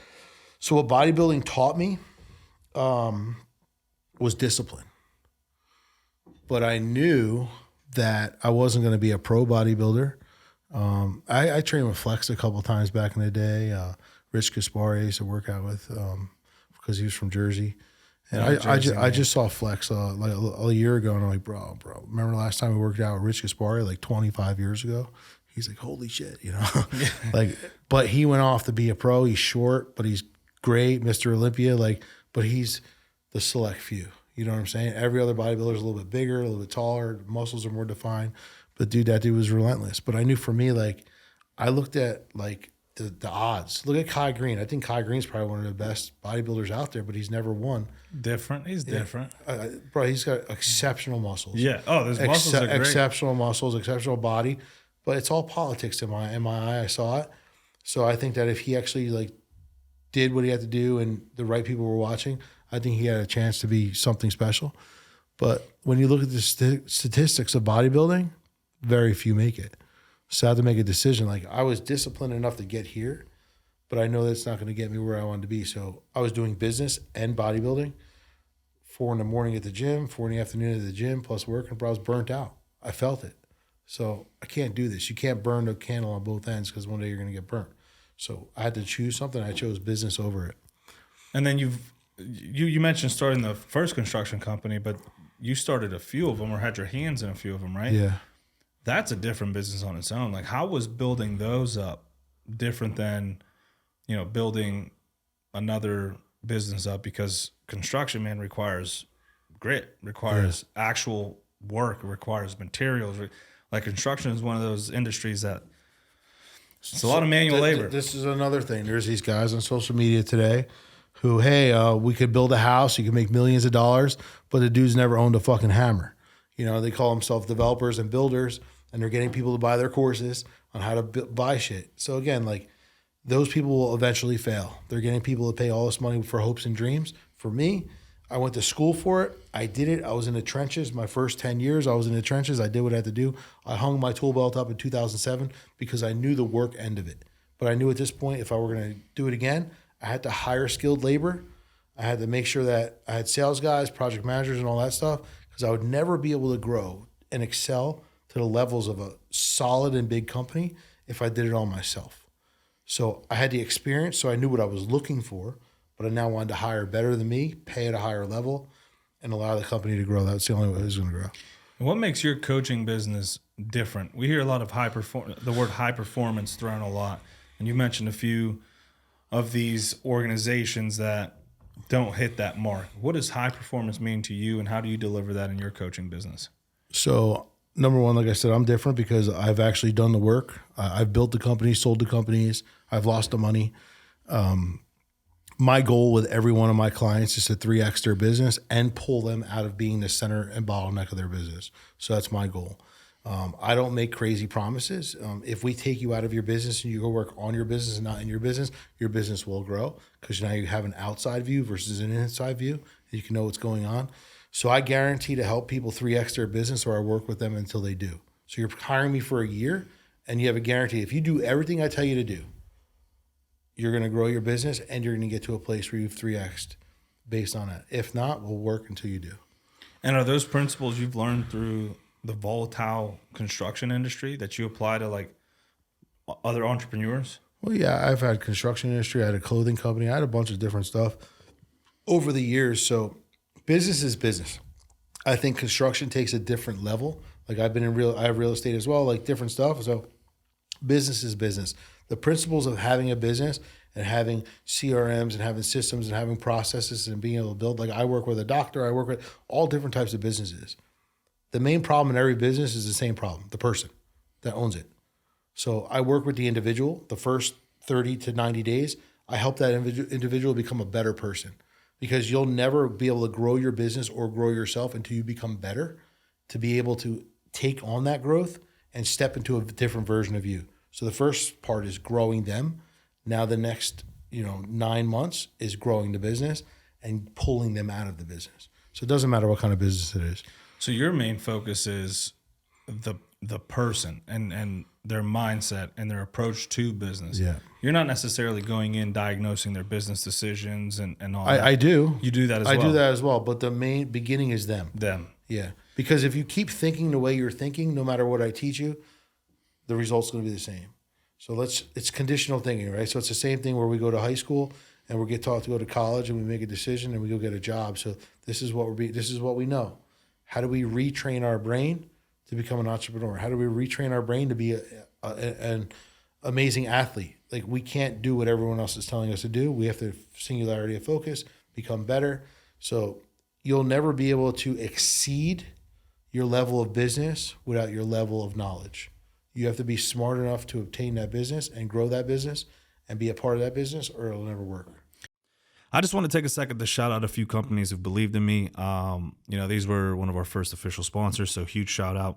so what bodybuilding taught me, was discipline. But I knew that I wasn't going to be a pro bodybuilder. I trained with Flex a couple of times back in the day. Rich Gaspari I used to work out with because he was from Jersey. And I just saw Flex like a year ago, and I'm like, bro, remember the last time we worked out with Rich Gaspari like 25 years ago? He's like, holy shit, like, but he went off to be a pro. He's short, but he's great, Mr. Olympia, like, but he's the select few. You know what I'm saying? Every other bodybuilder is a little bit bigger, a little bit taller, muscles are more defined. But that dude was relentless. But I knew for me, like, I looked at like the odds. Look at Kai Green. I think Kai Green's probably one of the best bodybuilders out there, but he's never won. Different. He's different. Bro, he's got exceptional muscles. Yeah. Oh, those muscles are great. Exceptional muscles, exceptional body. But it's all politics in my eye. I saw it. So I think that if he actually like did what he had to do and the right people were watching, I think he had a chance to be something special. But when you look at the statistics of bodybuilding, very few make it. So I had to make a decision. Like, I was disciplined enough to get here, but I know that's not going to get me where I wanted to be. So I was doing business and bodybuilding, 4 a.m. at the gym, 4 p.m. at the gym, plus working, but I was burnt out. I felt it. So I can't do this. You can't burn the candle on both ends because one day you're going to get burnt. So I had to choose something. I chose business over it. And then you mentioned starting the first construction company, but you started a few of them or had your hands in a few of them, right? Yeah. That's a different business on its own. Like, how was building those up different than, building another business up? Because construction, man, requires grit, requires actual work, requires materials. Like, construction is one of those industries that it's a lot of manual labor. This is another thing. There's these guys on social media today who, hey, we could build a house, you could make millions of dollars, but the dude's never owned a fucking hammer. They call themselves developers and builders, and they're getting people to buy their courses on how to buy shit. So again, like, those people will eventually fail. They're getting people to pay all this money for hopes and dreams. For me, I went to school for it. I did it. I was in the trenches. My first 10 years, I was in the trenches. I did what I had to do. I hung my tool belt up in 2007 because I knew the work end of it. But I knew at this point, if I were going to do it again, I had to hire skilled labor. I had to make sure that I had sales guys, project managers, and all that stuff, because I would never be able to grow and excel to the levels of a solid and big company if I did it all myself. So I had the experience, so I knew what I was looking for, but I now wanted to hire better than me, pay at a higher level, and allow the company to grow. That's the only way it was going to grow. What makes your coaching business different? We hear a lot of the word high performance thrown a lot, and you mentioned a few of these organizations that don't hit that mark. What does high performance mean to you, and how do you deliver that in your coaching business? So number one, like I said, I'm different because I've actually done the work. I've built the company, sold the companies. I've lost the money. My goal with every one of my clients is to 3X their business and pull them out of being the center and bottleneck of their business. So that's my goal. I don't make crazy promises. If we take you out of your business and you go work on your business and not in your business will grow because now you have an outside view versus an inside view. You can know what's going on. So I guarantee to help people 3X their business, or I work with them until they do. So you're hiring me for a year and you have a guarantee. If you do everything I tell you to do, you're going to grow your business and you're going to get to a place where you've 3X'd based on it. If not, we'll work until you do. And are those principles you've learned through the volatile construction industry that you apply to like other entrepreneurs? Well, yeah, I've had construction industry. I had a clothing company. I had a bunch of different stuff over the years. So business is business. I think construction takes a different level Like I have real estate as well, like different stuff. So business is business. The principles of having a business and having CRMs and having systems and having processes and being able to build, like I work with a doctor, I work with all different types of businesses. The main problem in every business is the same problem, the person that owns it. So I work with the individual. The first 30 to 90 days, I help that individual become a better person, because you'll never be able to grow your business or grow yourself until you become better to be able to take on that growth and step into a different version of you. So the first part is growing them. Now the next, 9 months is growing the business and pulling them out of the business. So it doesn't matter what kind of business it is. So your main focus is the person and their mindset and their approach to business. Yeah. You're not necessarily going in diagnosing their business decisions and all that. I do. You do that as well. I do that as well. But the main beginning is them. Them. Yeah. Because if you keep thinking the way you're thinking, no matter what I teach you, the result's going to be the same. So it's conditional thinking, right? So it's the same thing where we go to high school and we get taught to go to college and we make a decision and we go get a job. So this is what we know. How do we retrain our brain to become an entrepreneur? How do we retrain our brain to be an amazing athlete? Like we can't do what everyone else is telling us to do. We have to singularity of focus, become better. So you'll never be able to exceed your level of business without your level of knowledge. You have to be smart enough to obtain that business and grow that business and be a part of that business, or it'll never work. I just want to take a second to shout out a few companies who believed in me. These were one of our first official sponsors, so huge shout out.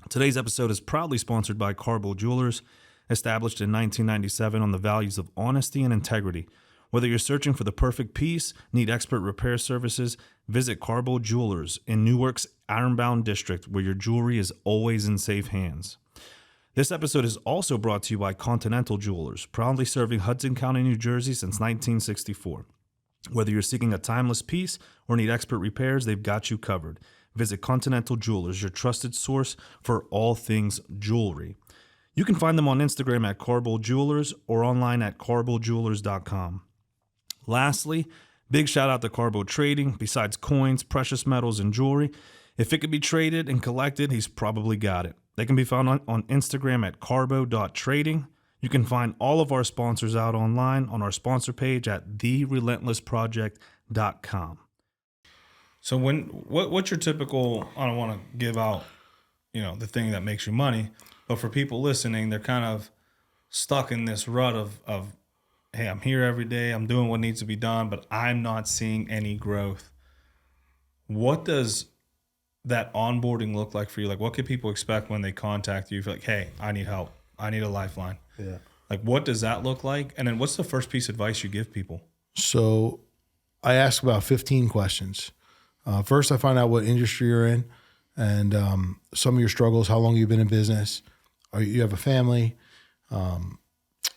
Today's episode is proudly sponsored by Carbo Jewelers, established in 1997 on the values of honesty and integrity. Whether you're searching for the perfect piece, need expert repair services, visit Carbo Jewelers in Newark's Ironbound District, where your jewelry is always in safe hands. This episode is also brought to you by Continental Jewelers, proudly serving Hudson County, New Jersey since 1964. Whether you're seeking a timeless piece or need expert repairs, they've got you covered. Visit Continental Jewelers, your trusted source for all things jewelry. You can find them on Instagram at Carbo Jewelers or online at carbojewelers.com. Lastly, big shout out to Carbo Trading. Besides coins, precious metals, and jewelry, if it could be traded and collected, he's probably got it. They can be found on Instagram at carbo.trading. You can find all of our sponsors out online on our sponsor page at therelentlessproject.com. So what's your typical, I don't want to give out, the thing that makes you money, but for people listening, they're kind of stuck in this rut of hey, I'm here every day, I'm doing what needs to be done, but I'm not seeing any growth. What does that onboarding look like for you? Like, what can people expect when they contact you? If you're like, hey, I need help, I need a lifeline. Yeah. Like, what does that look like? And then what's the first piece of advice you give people? So I ask about 15 questions. First, I find out what industry you're in and some of your struggles, how long you've been in business. You have a family?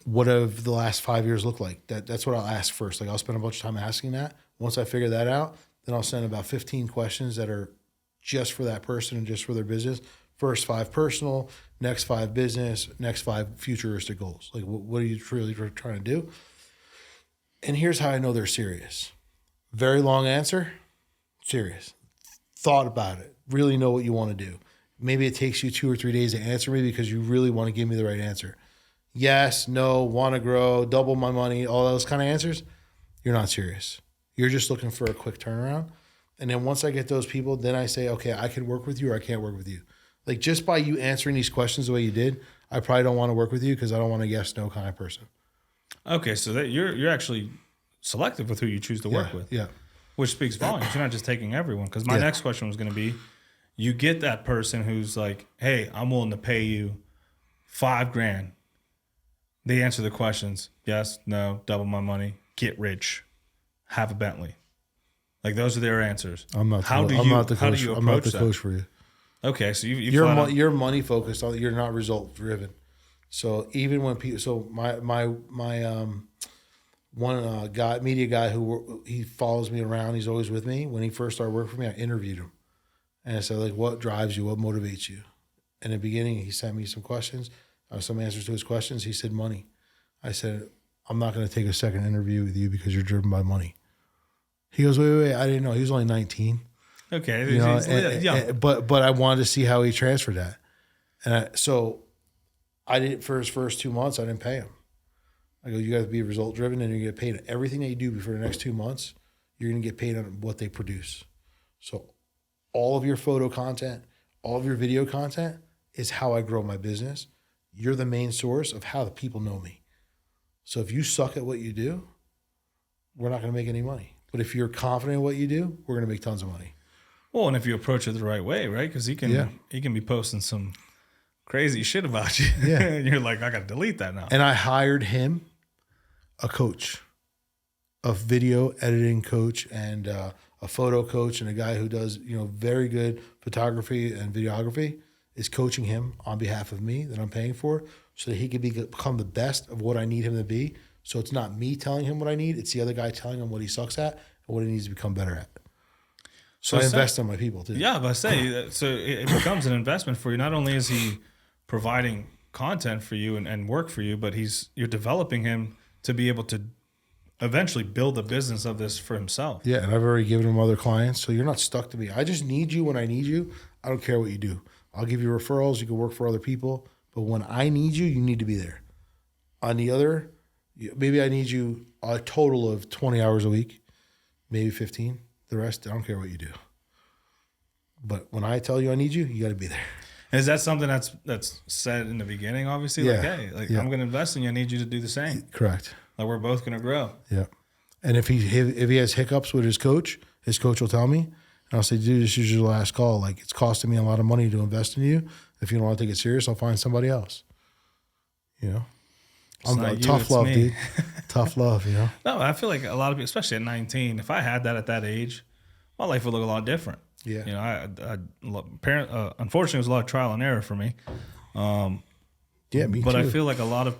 What have the last 5 years looked like? That's what I'll ask first. Like, I'll spend a bunch of time asking that. Once I figure that out, then I'll send about 15 questions that are just for that person and just for their business. First 5 personal, next 5 business, next 5 futuristic goals. Like, what are you truly trying to do? And here's how I know they're serious. Very long answer, serious. Thought about it, really know what you want to do. Maybe it takes you 2 or 3 days to answer me because you really want to give me the right answer. Yes, no, want to grow, double my money, all those kind of answers. You're not serious. You're just looking for a quick turnaround. And then once I get those people, then I say, okay, I can work with you or I can't work with you. Like, just by you answering these questions the way you did, I probably don't want to work with you because I don't want a yes, no kind of person. Okay, so that you're actually selective with who you choose to work with. Yeah. Which speaks volumes. You're not just taking everyone. Because my next question was going to be, you get that person who's like, hey, I'm willing to pay you $5,000. They answer the questions. Yes, no, double my money, get rich, have a Bentley. Like, those are their ansers. I'm not the coach. I'm not the coach for you. Okay, so you're money focused. You're not result driven. So even when people, so my one media guy he follows me around. He's always with me. When he first started working for me, I interviewed him, and I said, like, what drives you? What motivates you? In the beginning, he sent me some questions, some answers to his questions. He said money. I said, I'm not going to take a second interview with you because you're driven by money. He goes, wait, I didn't know. He was only 19. Okay. You know, He's young. but I wanted to see how he transferred that. And so I did for his first 2 months, I didn't pay him. I go, you got to be result driven and you get paid everything they do before the next 2 months. You're going to get paid on what they produce. So all of your photo content, all of your video content is how I grow my business. You're the main source of how the people know me. So if you suck at what you do, we're not going to make any money. But if you're confident in what you do, we're going to make tons of money. Well, and if you approach it the right way, right? Because he can be posting some crazy shit about you. Yeah. And you're like, I got to delete that now. And I hired him a coach, a video editing coach and a photo coach, and a guy who does, very good photography and videography is coaching him on behalf of me that I'm paying for so that he can become the best of what I need him to be. So it's not me telling him what I need. It's the other guy telling him what he sucks at and what he needs to become better at. So I invest in my people too. Yeah, but I say, so it becomes an investment for you. Not only is he providing content for you and work for you, but you're developing him to be able to eventually build a business of this for himself. Yeah, and I've already given him other clients. So you're not stuck to me. I just need you when I need you. I don't care what you do. I'll give you referrals. You can work for other people. But when I need you, you need to be there. On the other, maybe I need you a total of 20 hours a week, maybe 15. The rest, I don't care what you do. But when I tell you I need you, you got to be there. Is that something that's said in the beginning, obviously? Yeah. Like, hey, I'm going to invest in you. I need you to do the same. Correct. Like, we're both going to grow. Yeah. And if he has hiccups with his coach will tell me. And I'll say, dude, this is your last call. Like, it's costing me a lot of money to invest in you. If you don't want to take it serious, I'll find somebody else. Tough love, dude. Tough love, No, I feel like a lot of people, especially at 19, if I had that at that age, my life would look a lot different. Yeah. Unfortunately, it was a lot of trial and error for me. Yeah, me but too. I feel like a lot of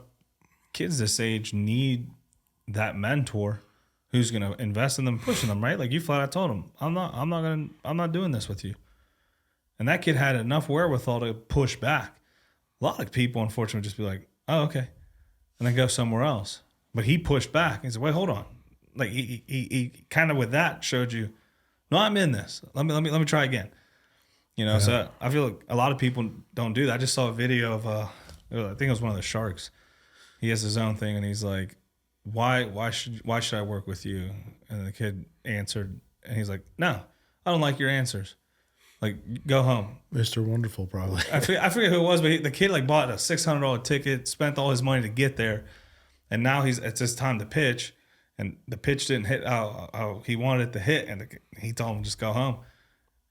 kids this age need that mentor who's going to invest in them, pushing them, right? Like you flat out told him, I'm not doing this with you. And that kid had enough wherewithal to push back. A lot of people, unfortunately, just be like, oh, okay. And then go somewhere else. But he pushed back. He said, wait, hold on. Like he kind of with that showed you, no, I'm in this. Let me try again. So I feel like a lot of people don't do that. I just saw a video of I think it was one of the sharks. He has his own thing and he's like, why should I work with you? And the kid answered and he's like, no, I don't like your answers. Like, go home. Mr. Wonderful, probably. I forget who it was, but the kid bought a $600 ticket, spent all his money to get there, and now it's his time to pitch, and the pitch didn't hit how he wanted it to hit, and he told him just go home,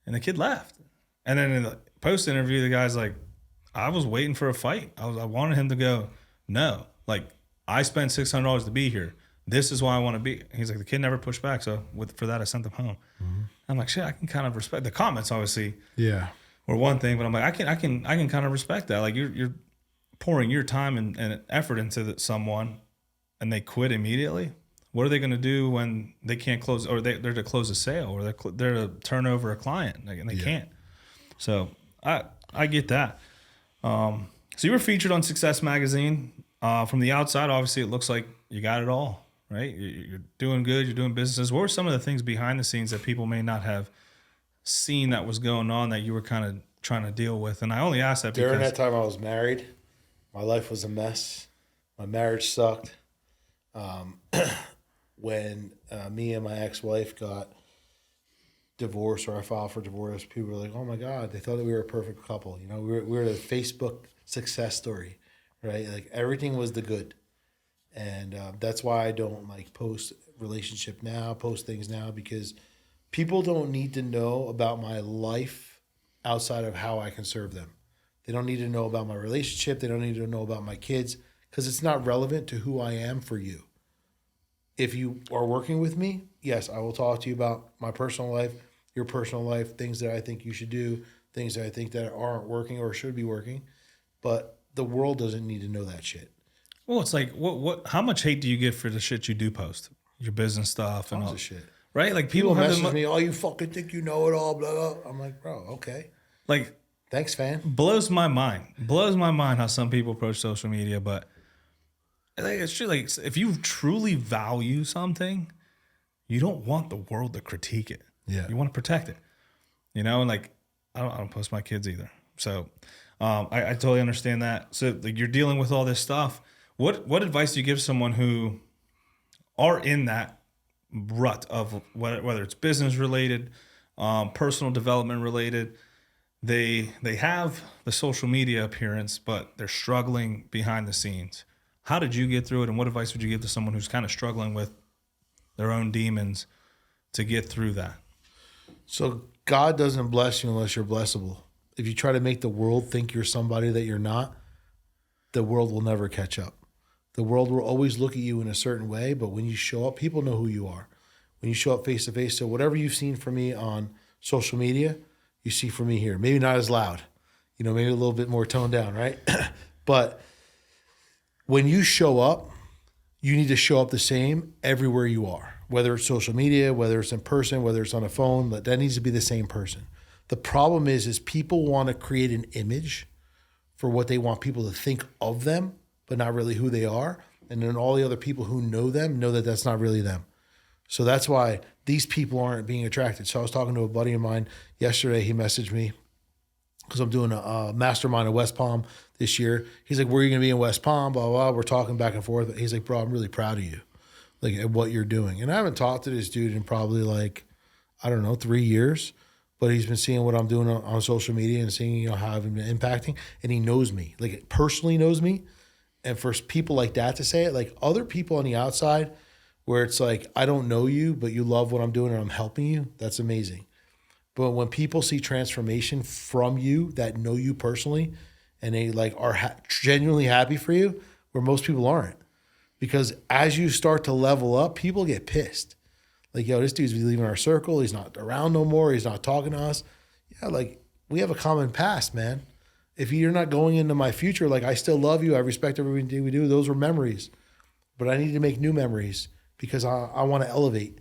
and the kid left. And then in the post interview, the guy's like, I was waiting for a fight. I wanted him to go, no, like I spent $600 to be here. This is why I want to be. He's like, the kid never pushed back, so for that I sent him home. Mm-hmm. I'm like, shit, I can kind of respect the comments, obviously. Yeah. Or one thing, but I'm like, I can kind of respect that. Like you're pouring your time and effort into someone, and they quit immediately. What are they going to do when they can't close, or they're to close a sale, or they're to turn over a client, and they can't. So I get that. So you were featured on Success Magazine. From the outside, obviously, it looks like you got it all. Right? You're doing good. You're doing businesses. What were some of the things behind the scenes that people may not have seen that was going on that you were kind of trying to deal with? And I only asked that during that time I was married. My life was a mess. My marriage sucked. When me and my ex-wife got divorced, or I filed for divorce, people were like, oh my God, they thought that we were a perfect couple. We were the Facebook success story, right? Like everything was the good. And that's why I don't post things now, because people don't need to know about my life outside of how I can serve them. They don't need to know about my relationship. They don't need to know about my kids, because it's not relevant to who I am for you. If you are working with me, yes, I will talk to you about my personal life, your personal life, things that I think you should do, things that I think that aren't working or should be working. But the world doesn't need to know that shit. Well, it's like, how much hate do you get for the shit you do post? Your business stuff and all of shit. Right? Like people message me, oh, you fucking think you know it all, blah, blah. I'm like, bro, okay. Like, thanks, fan. Blows my mind how some people approach social media, but it's true. Like, if you truly value something, you don't want the world to critique it. Yeah. You want to protect it. you know, and like, I don't post my kids either. So I totally understand that. So like, you're dealing with all this stuff. What advice do you give someone who are in that rut of whether it's business related, personal development related? They have the social media appearance, but they're struggling behind the scenes. How did you get through it, and what advice would you give to someone who's kind of struggling with their own demons to get through that? So God doesn't bless you unless you're blessable. If you try to make the world think you're somebody that you're not, the world will never catch up. The world will always look at you in a certain way, but when you show up, people know who you are. When you show up face to face, so whatever you've seen from me on social media, you see from me here. Maybe not as loud, maybe a little bit more toned down, right? But when you show up, you need to show up the same everywhere you are, whether it's social media, whether it's in person, whether it's on a phone. That needs to be the same person. The problem is people want to create an image for what they want people to think of them, but not really who they are. And then all the other people who know them know that that's not really them. So that's why these people aren't being attracted. So I was talking to a buddy of mine yesterday. He messaged me because I'm doing a mastermind in West Palm this year. He's like, where are you going to be in West Palm? Blah, blah, blah. We're talking back and forth. He's like, bro, I'm really proud of you, like at what you're doing. And I haven't talked to this dude in probably 3 years, but he's been seeing what I'm doing on social media and seeing, how I've been impacting. And he knows me, like personally knows me. And for people like that to say it, like other people on the outside, where it's like, I don't know you, but you love what I'm doing and I'm helping you, that's amazing. But when people see transformation from you that know you personally and they are genuinely happy for you, where most people aren't. Because as you start to level up, people get pissed. Like, yo, this dude's leaving our circle. He's not around no more. He's not talking to us. Yeah, like we have a common past, man. If you're not going into my future, like I still love you. I respect everything we do. Those were memories. But I need to make new memories because I want to elevate.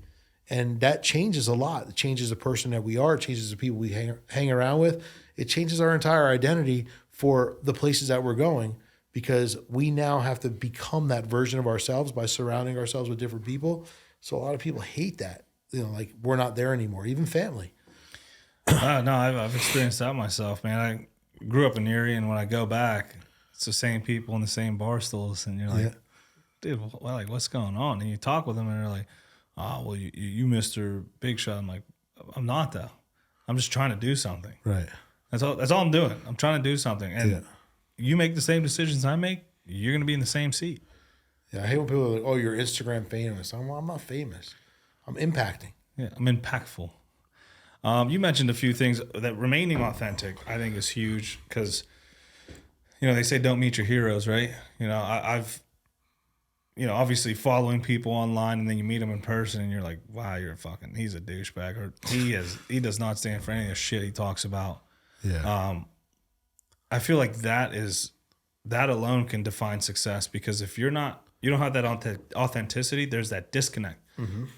And that changes a lot. It changes the person that we are. It changes the people we hang around with. It changes our entire identity for the places that we're going because we now have to become that version of ourselves by surrounding ourselves with different people. So a lot of people hate that, like we're not there anymore, even family. No, I've experienced that myself, man. I grew up in Erie, and when I go back, it's the same people in the same bar stools, and you're like, dude, what's going on? And you talk with them, and they're like, oh, well, you Mr. Big Shot. I'm like, I'm not though. I'm just trying to do something. Right. That's all I'm doing. I'm trying to do something. And you make the same decisions I make, you're going to be in the same seat. Yeah, I hate when people are like, oh, you're Instagram famous. I'm not famous. I'm impacting. Yeah, I'm impactful. You mentioned a few things that remaining authentic, I think, is huge because, they say don't meet your heroes, right? I've obviously following people online and then you meet them in person and you're like, wow, he's a douchebag, or he does not stand for any of the shit he talks about. Yeah. I feel like that alone can define success because if you don't have that authenticity, there's that disconnect,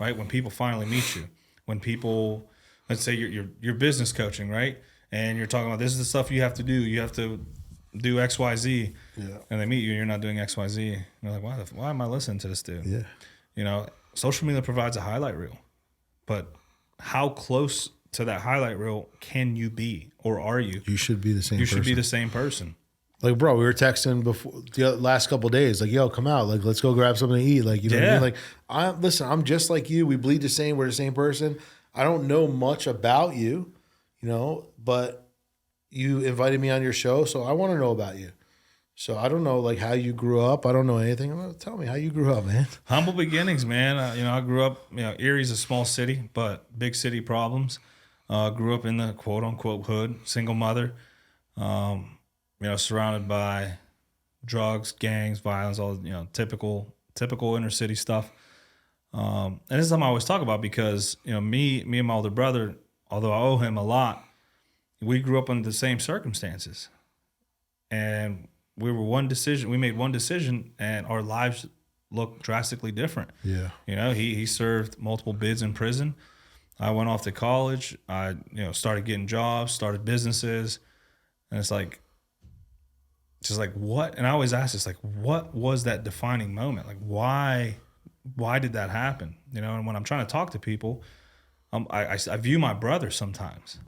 right? When people finally meet you, when people, let's say you're business coaching, right? And you're talking about this is the stuff you have to do. You have to do X, Y, Z. Yeah. And they meet you and you're not doing X, Y, Z. And you're like, why am I listening to this dude? Yeah. Social media provides a highlight reel, but how close to that highlight reel can you be, or are you? You should be the same person. You should be the same person. Like, bro, we were texting before the last couple of days, like, yo, come out. Like, let's go grab something to eat. Like, you know what I mean? Like, listen, I'm just like you. We bleed the same. We're the same person. I don't know much about you, but you invited me on your show, so I want to know about you. So I don't know, like, how you grew up. I don't know anything. Tell me how you grew up, man. Humble beginnings, man. I grew up, Erie's a small city, but big city problems. Grew up in the quote-unquote hood, single mother, surrounded by drugs, gangs, violence, all, typical inner city stuff. And this is something I always talk about because, me and my older brother, although I owe him a lot, we grew up under the same circumstances. And we made one decision and our lives looked drastically different. Yeah. He served multiple bids in prison. I went off to college. I, started getting jobs, started businesses. And it's like, just like what? And I always ask this, like, what was that defining moment? Like, why did that happen? And when I'm trying to talk to people, I view my brother sometimes.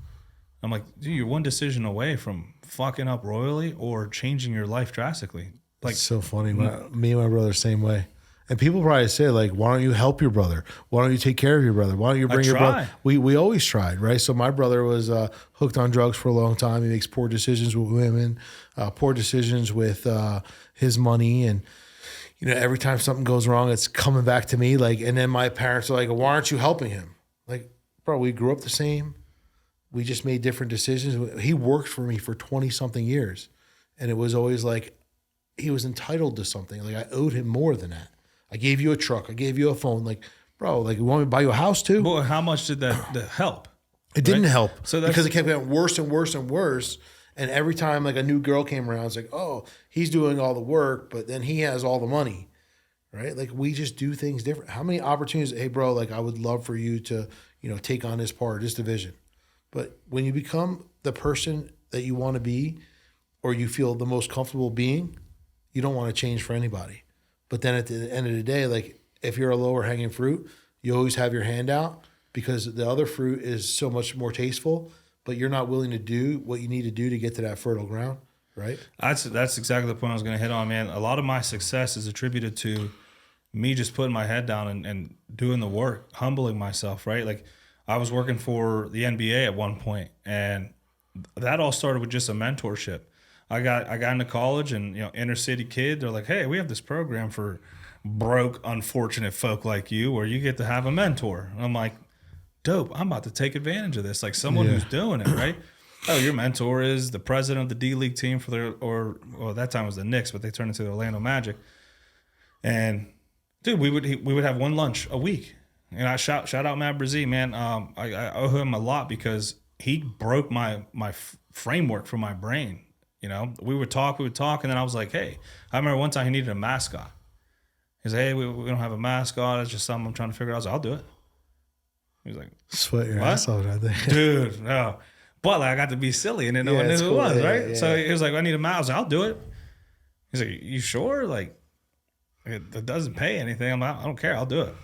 I'm like, dude, you're one decision away from fucking up royally or changing your life drastically. Like, it's so funny. Me and my brother, same way. And people probably say, like, why don't you help your brother? Why don't you take care of your brother? Why don't you bring your brother? We always tried, right? So my brother was hooked on drugs for a long time. He makes poor decisions with women, poor decisions with his money. And, you know, every time something goes wrong, it's coming back to me. Like, and then my parents are like, why aren't you helping him? Like, bro, we grew up the same. We just made different decisions. He worked for me for 20 something years. And it was always like, he was entitled to something. Like, I owed him more than that. I gave you a truck. I gave you a phone. Like, bro, like, you want me to buy you a house too? Well, how much did that help? It didn't help because it kept getting worse and worse and worse. And every time like a new girl came around, it's like, oh, he's doing all the work, but then he has all the money, right? Like, we just do things different. How many opportunities? Hey, bro, like, I would love for you to, you know, take on this part, this division. But when you become the person that you want to be, or you feel the most comfortable being, you don't want to change for anybody. But then at the end of the day, like, if you're a lower hanging fruit, you always have your hand out because the other fruit is so much more tasteful, but you're not willing to do what you need to do to get to that fertile ground, right? That's exactly the point I was going to hit on, man. A lot of my success is attributed to me just putting my head down and doing the work, humbling myself, right? Like, I was working for the NBA at one point, and that all started with just a mentorship. I got into college, and, you know, inner city kid, they're like, hey, we have this program for broke, unfortunate folk like you where you get to have a mentor. And I'm like, dope, I'm about to take advantage of this. Like, someone who's doing it, right? Oh, your mentor is the president of the D-League team for their, or that time it was the Knicks, but they turned into the Orlando Magic. And dude, we would have one lunch a week. And I shout out Matt Brzee, man. I owe him a lot because he broke my framework for my brain. You know, we would talk, and then I was like, hey, I remember one time he needed a mascot. He's like, hey, we don't have a mascot. It's just something I'm trying to figure out. I was like, I'll do it. He was like, sweat your ass off right there. Dude, no. But like, I got to be silly and then no one knew who it was, right? Yeah. So he was like, I need a mouse. I was like, I'll do it. He's like, you sure? Like, it doesn't pay anything. I'm like, I don't care. I'll do it.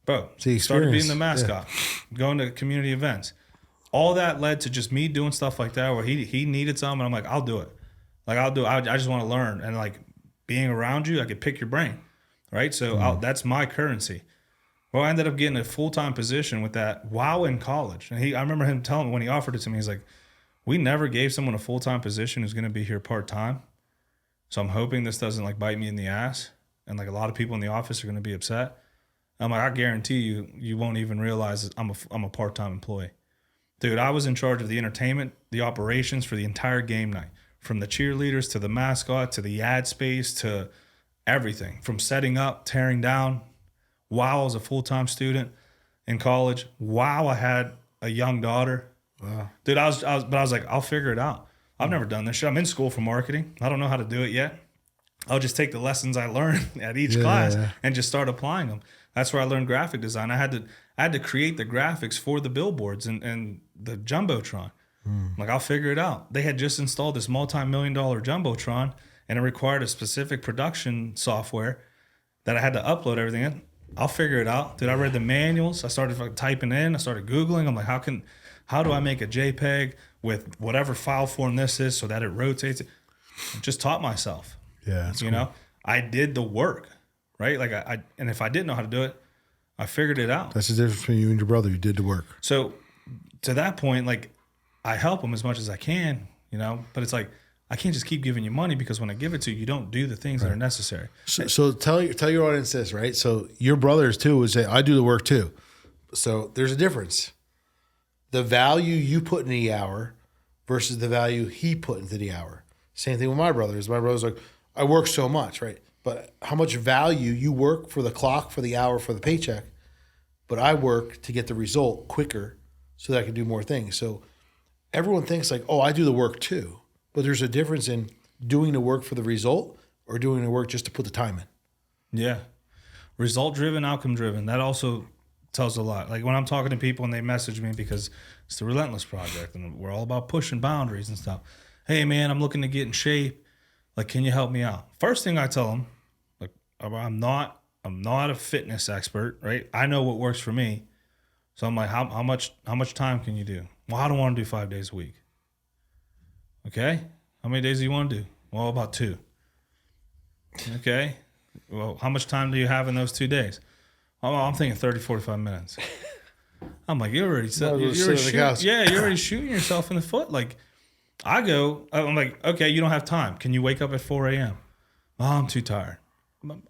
Bro, started being the mascot, going to community events. All that led to just me doing stuff like that where he needed something. And I'm like, I'll do it. Like, I'll do it. I just want to learn. And like, being around you, I could pick your brain, right? So that's my currency. Well, I ended up getting a full-time position with that while in college. And I remember him telling me when he offered it to me, he's like, we never gave someone a full-time position who's going to be here part-time. So I'm hoping this doesn't like bite me in the ass. And like, a lot of people in the office are going to be upset. I'm like, I guarantee you won't even realize I'm a part-time employee. Dude, I was in charge of the entertainment, the operations for the entire game night. From the cheerleaders to the mascot to the ad space to everything. From setting up, tearing down. While I was a full-time student in college. While I had a young daughter. Wow. Dude, I was like, I'll figure it out. I've never done this shit. I'm in school for marketing. I don't know how to do it yet. I'll just take the lessons I learned at each class and just start applying them. That's where I learned graphic design. I had to create the graphics for the billboards and the Jumbotron. Like, I'll figure it out. They had just installed this multi-million-dollar Jumbotron, and it required a specific production software that I had to upload everything in. I'll figure it out. Dude, I read the manuals. I started typing in. I started Googling. I'm like, how do I make a JPEG with whatever file form this is so that it rotates it? I just taught myself. Yeah, that's you know, I did the work, right? Like, and if I didn't know how to do it, I figured it out. That's the difference between you and your brother. You did the work. So to that point, like, I help them as much as I can, you know, but it's like, I can't just keep giving you money because when I give it to you, you don't do the things that are necessary. So tell your audience this, right? So your brothers too would say, I do the work too. So there's a difference. The value you put in the hour versus the value he put into the hour. Same thing with my brothers. My brother's like, I work so much, right? But how much value you work for the clock, for the hour, for the paycheck, but I work to get the result quicker so that I can do more things. So everyone thinks like, oh, I do the work too. But there's a difference in doing the work for the result or doing the work just to put the time in. Yeah. Result driven, outcome driven. That also tells a lot. Like, when I'm talking to people and they message me because it's the Relentless Project and we're all about pushing boundaries and stuff. Hey man, I'm looking to get in shape. Like, can you help me out? First thing I tell them, like, I'm not a fitness expert, right? I know what works for me. So I'm like, how much time can you do? Well, I don't want to do 5 days a week. Okay. How many days do you want to do? Well, about 2. Okay. Well, how much time do you have in those 2 days? Oh, I'm thinking 30, 45 minutes. I'm like, you're already you're already shooting yourself in the foot. Like, I'm like, okay, you don't have time. Can you wake up at 4 a.m.? Oh, I'm too tired.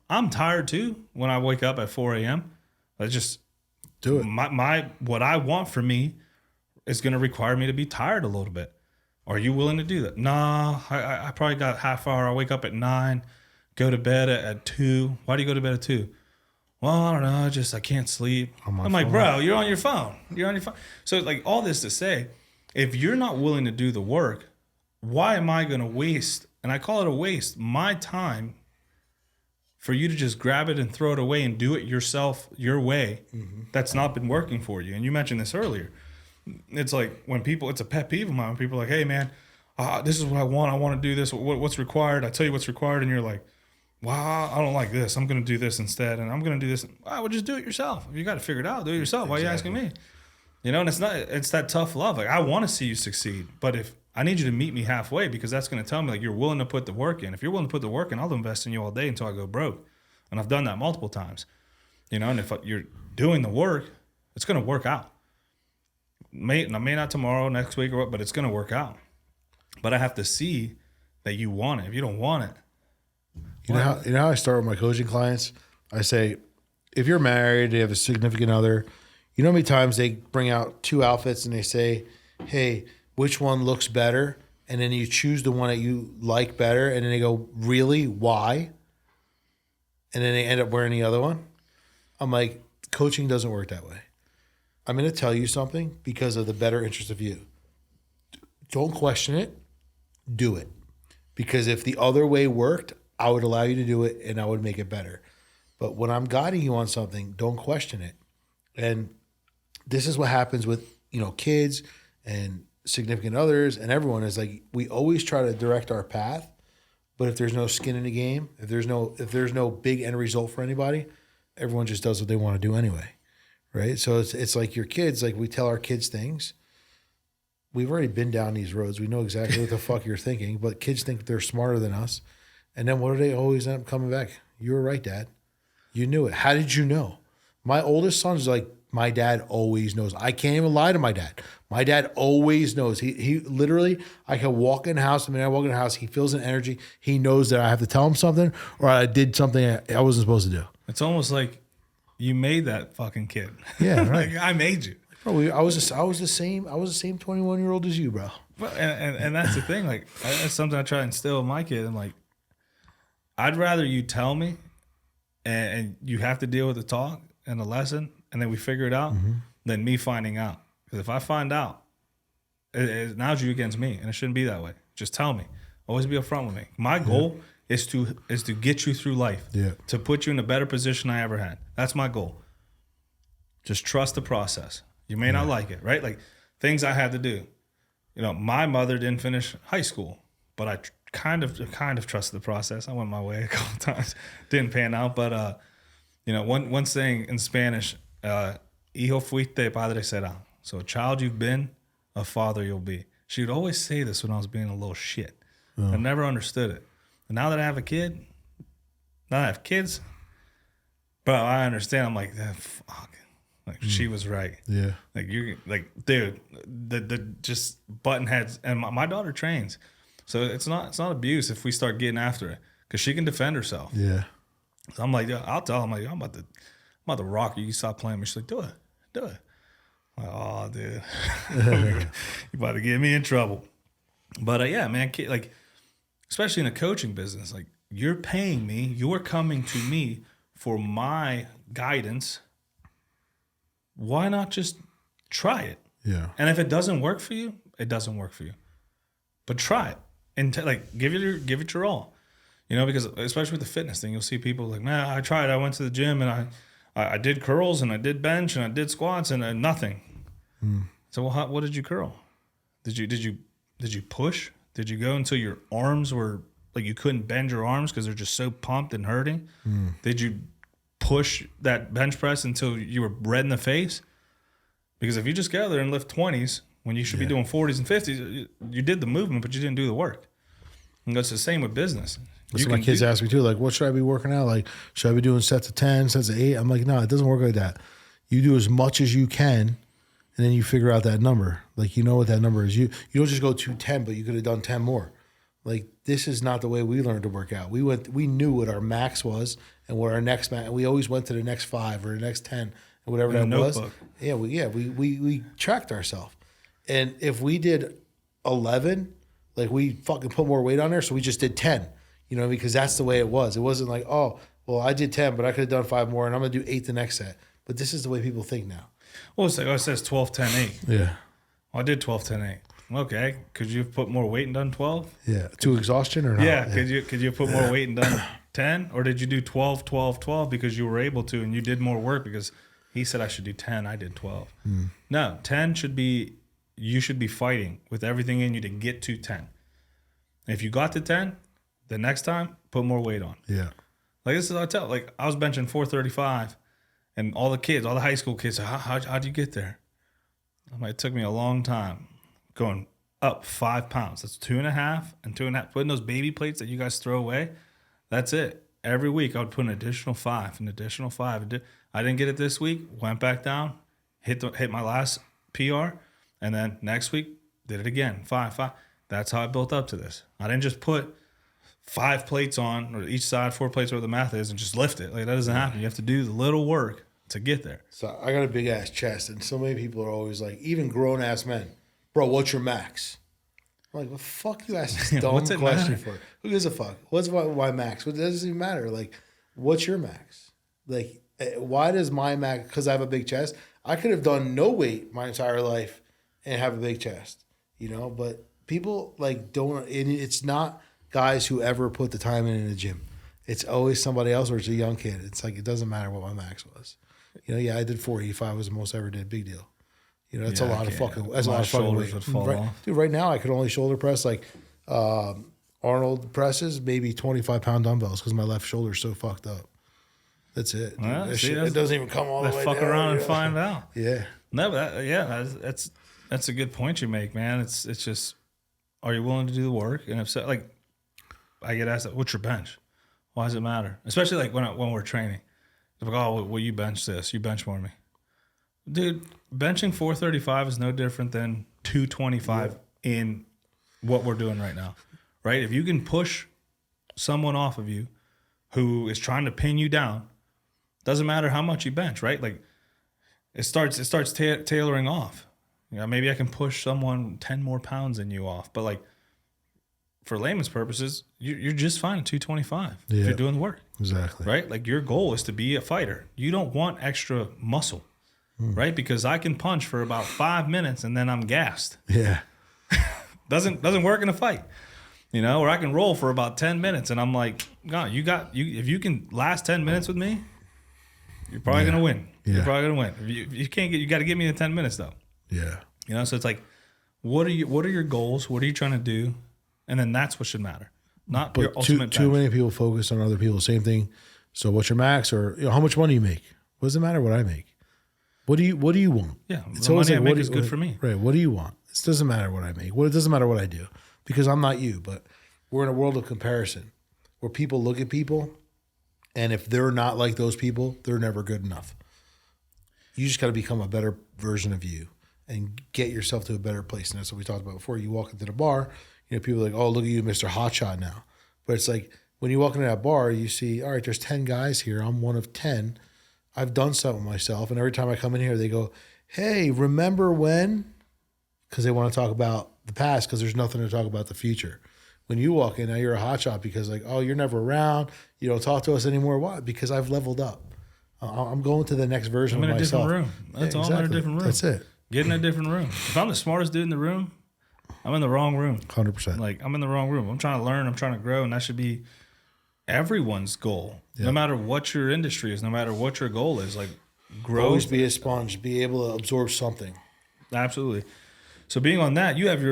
I'm tired too when I wake up at 4 a.m. I just do it. What I want for me is going to require me to be tired a little bit. Are you willing to do that? Nah, I probably got half hour. I wake up at 9, go to bed at 2. Why do you go to bed at 2? Well, I don't know. I can't sleep. I'm like, bro, you're on your phone. So like all this to say, if you're not willing to do the work, why am I going to waste, and I call it a waste, my time for you to just grab it and throw it away and do it yourself, your way, that's not been working for you. And you mentioned this earlier. It's like when people, it's a pet peeve of mine, when people are like, hey man, this is what I want to do this. What's required? I tell you what's required. And you're like, wow, I don't like this. I'm going to do this instead. And I'm going to do this. Well, just do it yourself. If you got to figure it out, do it yourself. Why are you asking me? You know, and it's that tough love. Like, I want to see you succeed, but if I need you to meet me halfway, because that's going to tell me like you're willing to put the work in. If you're willing to put the work in, I'll invest in you all day until I go broke. And I've done that multiple times, you know, and if you're doing the work, it's going to work out. May not tomorrow, next week or what, but it's going to work out. But I have to see that you want it. If you don't want it, you know how I start with my coaching clients? I say, if you're married, you have a significant other, you know how many times they bring out 2 outfits and they say, hey, which one looks better? And then you choose the one that you like better. And then they go, really? Why? And then they end up wearing the other one. I'm like, coaching doesn't work that way. I'm going to tell you something because of the better interest of you. Don't question it. Do it. Because if the other way worked, I would allow you to do it and I would make it better. But when I'm guiding you on something, don't question it. And this is what happens with, kids and significant others and everyone is like, we always try to direct our path. But if there's no skin in the game, if there's no big end result for anybody, everyone just does what they want to do anyway. Right. So it's like your kids, like we tell our kids things. We've already been down these roads. We know exactly what the fuck you're thinking, but kids think they're smarter than us. And then what do they always end up coming back? You were right, Dad. You knew it. How did you know? My oldest son's like, my dad always knows. I can't even lie to my dad. My dad always knows. He literally, I can walk in the house. I walk in the house, he feels an energy. He knows that I have to tell him something or I did something I wasn't supposed to do. it's almost like you made that fucking kid. Yeah, right. Like, I made you. Bro, I was the same 21-year-old as you, bro. Well, and that's the thing. Like, that's something I try to instill in my kid. I'm like, I'd rather you tell me and you have to deal with the talk and the lesson and then we figure it out than me finding out. Because if I find out, now it's you against me, and it shouldn't be that way. Just tell me. Always be upfront with me. My goal is to get you through life, to put you in a better position I ever had. That's my goal. Just trust the process. You may not like it, right? Like things I had to do. My mother didn't finish high school, but I kind of trusted the process. I went my way a couple times, didn't pan out. But one saying in Spanish, "Hijo fuiste, padre será." So a child you've been, a father you'll be. She would always say this when I was being a little shit. I never understood it. And now that I have a kid, now that I have kids, bro, I understand. I'm like, fuck. Like she was right. Yeah. Like dude, the just button heads. And my daughter trains, so it's not abuse if we start getting after it because she can defend herself. Yeah. So I'm like, I'll tell her, I'm like, I'm about to rock you. You stop playing me. She's like, do it. I'm like, oh, dude, you about to get me in trouble. But yeah, man, like, especially in a coaching business, like you're paying me, you're coming to me for my guidance. Why not just try it? Yeah. And if it doesn't work for you, it doesn't work for you. But try it and give it your all. Because especially with the fitness thing, you'll see people like, man, I tried. I went to the gym and I did curls and I did bench and I did squats and nothing. So what did you curl? Did you push? Did you go until your arms were like you couldn't bend your arms because they're just so pumped and hurting? Did you push that bench press until you were red in the face? Because if you just go there and lift 20s when you should be doing 40s and 50s. You did the movement, but you didn't do the work. And that's the same with business. That's what my kids ask me too. Like, what should I be working out? Like, should I be doing sets of 10, sets of 8? I'm like, no, it doesn't work like that. You do as much as you can, and then you figure out that number. Like, you know what that number is. You don't just go to 10, but you could have done 10 more. Like, this is not the way we learned to work out. We knew what our max was and what our next max. And we always went to the next 5 or the next 10 and whatever that was. Yeah, we tracked ourselves. And if we did 11, like, we fucking put more weight on there, so we just did 10. You know, because that's the way it was. It wasn't like, oh, well, I did 10, but I could have done 5 more, and I'm going to do 8 the next set. But this is the way people think now. Well, it's like, it says 12, 10, 8. Yeah. Well, I did 12, 10, 8. Okay. Could you have put more weight and done 12? Yeah. To exhaustion or not? Yeah. Could you have put more weight and done 10? Or did you do 12, 12, 12 because you were able to and you did more work because he said I should do 10, I did 12. No, 10 should be, you should be fighting with everything in you to get to 10. If you got to 10, the next time, put more weight on. Yeah. Like, this is what I tell. Like, I was benching 435, and all the kids, all the high school kids, how'd you get there? I'm like, it took me a long time going up 5 pounds. That's 2.5 and 2.5. Putting those baby plates that you guys throw away, that's it. Every week, I would put an additional 5, an additional 5. I didn't get it this week, went back down, hit my last PR, and then next week, did it again, 5, 5. That's how I built up to this. I didn't just put 5 plates on, or each side 4 plates, where the math is, and just lift it. Like, that doesn't happen. You have to do the little work to get there. So I got a big ass chest, and so many people are always like, even grown ass men, bro, what's your max? I'm like, what the fuck you ask this dumb question for? Who gives a fuck? What's why max? What doesn't even matter. Like, what's your max? Like, why does my max? Because I have a big chest. I could have done no weight my entire life and have a big chest, you know. But people like don't. It's not guys who ever put the time in the gym. It's always somebody else, or it's a young kid. It's like, it doesn't matter what my max was. You know, yeah, I did 485 was the most I ever did. Big deal. You know, that's a lot of fucking. That's a lot of fucking weight. Would fall off. Dude, right now I could only shoulder press like Arnold presses, maybe 25-pound dumbbells because my left shoulder's so fucked up. That's it. Well, it doesn't even come all the way fuck down. around and find out. Yeah. No, but that's a good point you make, man. It's just, are you willing to do the work? And if so, like, I get asked, what's your bench? Why does it matter? Especially like when we're training. They're like, oh, well, you bench this. You bench more than me. Dude, benching 435 is no different than 225 in what we're doing right now, right? If you can push someone off of you who is trying to pin you down, doesn't matter how much you bench, right? Like, it starts tailoring off. You know, maybe I can push someone 10 more pounds than you off, but like, for layman's purposes, you're just fine at 225 if you're doing the work. Exactly. Right? Like, your goal is to be a fighter. You don't want extra muscle, right? Because I can punch for about 5 minutes and then I'm gassed. Yeah. Doesn't work in a fight, you know? Or I can roll for about 10 minutes and I'm like, God, if you can last 10 minutes with me, you're probably gonna win. Yeah. You're probably gonna win. If you can't you got to give me the 10 minutes though. Yeah. You know, so it's like, what are your goals? What are you trying to do? And then that's what should matter, not your ultimate. Too many people focus on other people. Same thing. So, what's your max, or how much money you make? What does it matter what I make? What do you want? Yeah, it's the always money like, I make is good for me. Right. What do you want? It doesn't matter what I make. It doesn't matter what I do, because I'm not you. But we're in a world of comparison where people look at people, and if they're not like those people, they're never good enough. You just got to become a better version of you and get yourself to a better place. And that's what we talked about before. You walk into the bar. You know, people are like, oh, look at you, Mr. Hotshot now. But it's like, when you walk into that bar, you see, all right, there's 10 guys here. I'm one of 10. I've done something myself. And every time I come in here, they go, hey, remember when? Because they want to talk about the past, because there's nothing to talk about the future. When you walk in, now you're a hotshot because, like, oh, you're never around. You don't talk to us anymore. Why? Because I've leveled up. I'm going to the next version of myself. I'm in a different room. That's all. Exactly. I'm in a different room. That's it. Get in a different room. If I'm the smartest dude in the room, I'm in the wrong room. 100%. Like, I'm in the wrong room. I'm trying to learn. I'm trying to grow. And that should be everyone's goal. Yeah. No matter what your industry is, no matter what your goal is, like, grow. Always be a sponge. Be able to absorb something. Absolutely. So being on that, you have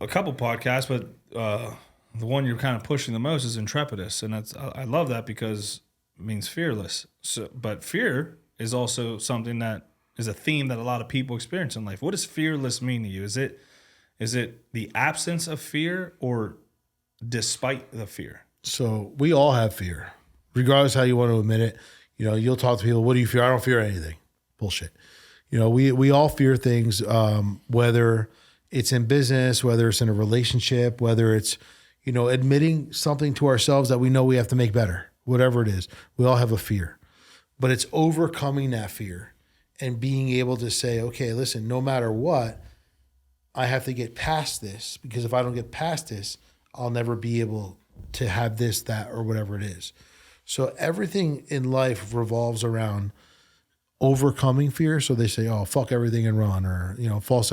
a couple podcasts, but the one you're kind of pushing the most is Intrepidus. And I love that because it means fearless. So, but fear is also something that is a theme that a lot of people experience in life. What does fearless mean to you? Is it the absence of fear or despite the fear? So we all have fear, regardless how you want to admit it. You'll talk to people, what do you fear? I don't fear anything. Bullshit. We all fear things, whether it's in business, whether it's in a relationship, whether it's, admitting something to ourselves that we know we have to make better, whatever it is. We all have a fear, but it's overcoming that fear and being able to say, okay, listen, no matter what, I have to get past this, because if I don't get past this, I'll never be able to have this, that, or whatever it is. So everything in life revolves around overcoming fear. So they say, oh, fuck everything and run, or, false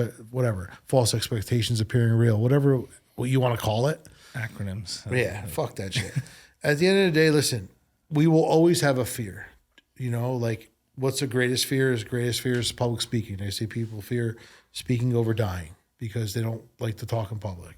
expectations appearing real, whatever what you want to call it. Acronyms. Yeah, fuck that shit. At the end of the day, listen, we will always have a fear. Like, what's the greatest fear? Greatest fear is public speaking. I see people fear speaking over dying because they don't like to talk in public.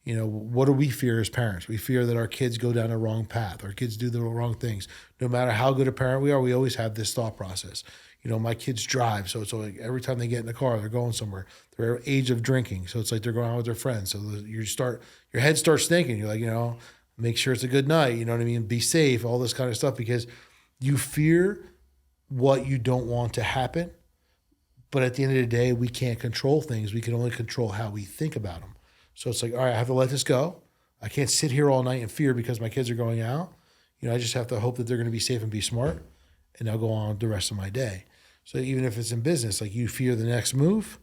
What do we fear as parents? We fear that our kids go down the wrong path. Our kids do the wrong things. No matter how good a parent we are, we always have this thought process. My kids drive, so it's like every time they get in the car, they're going somewhere. They're age of drinking, so it's like they're going out with their friends. So your head starts thinking. You're like, make sure it's a good night. You know what I mean? Be safe, all this kind of stuff, because you fear what you don't want to happen. But at the end of the day, we can't control things. We can only control how we think about them. So it's like, all right, I have to let this go. I can't sit here all night in fear because my kids are going out. I just have to hope that they're going to be safe and be smart, and I'll go on the rest of my day. So even if it's in business, like you fear the next move,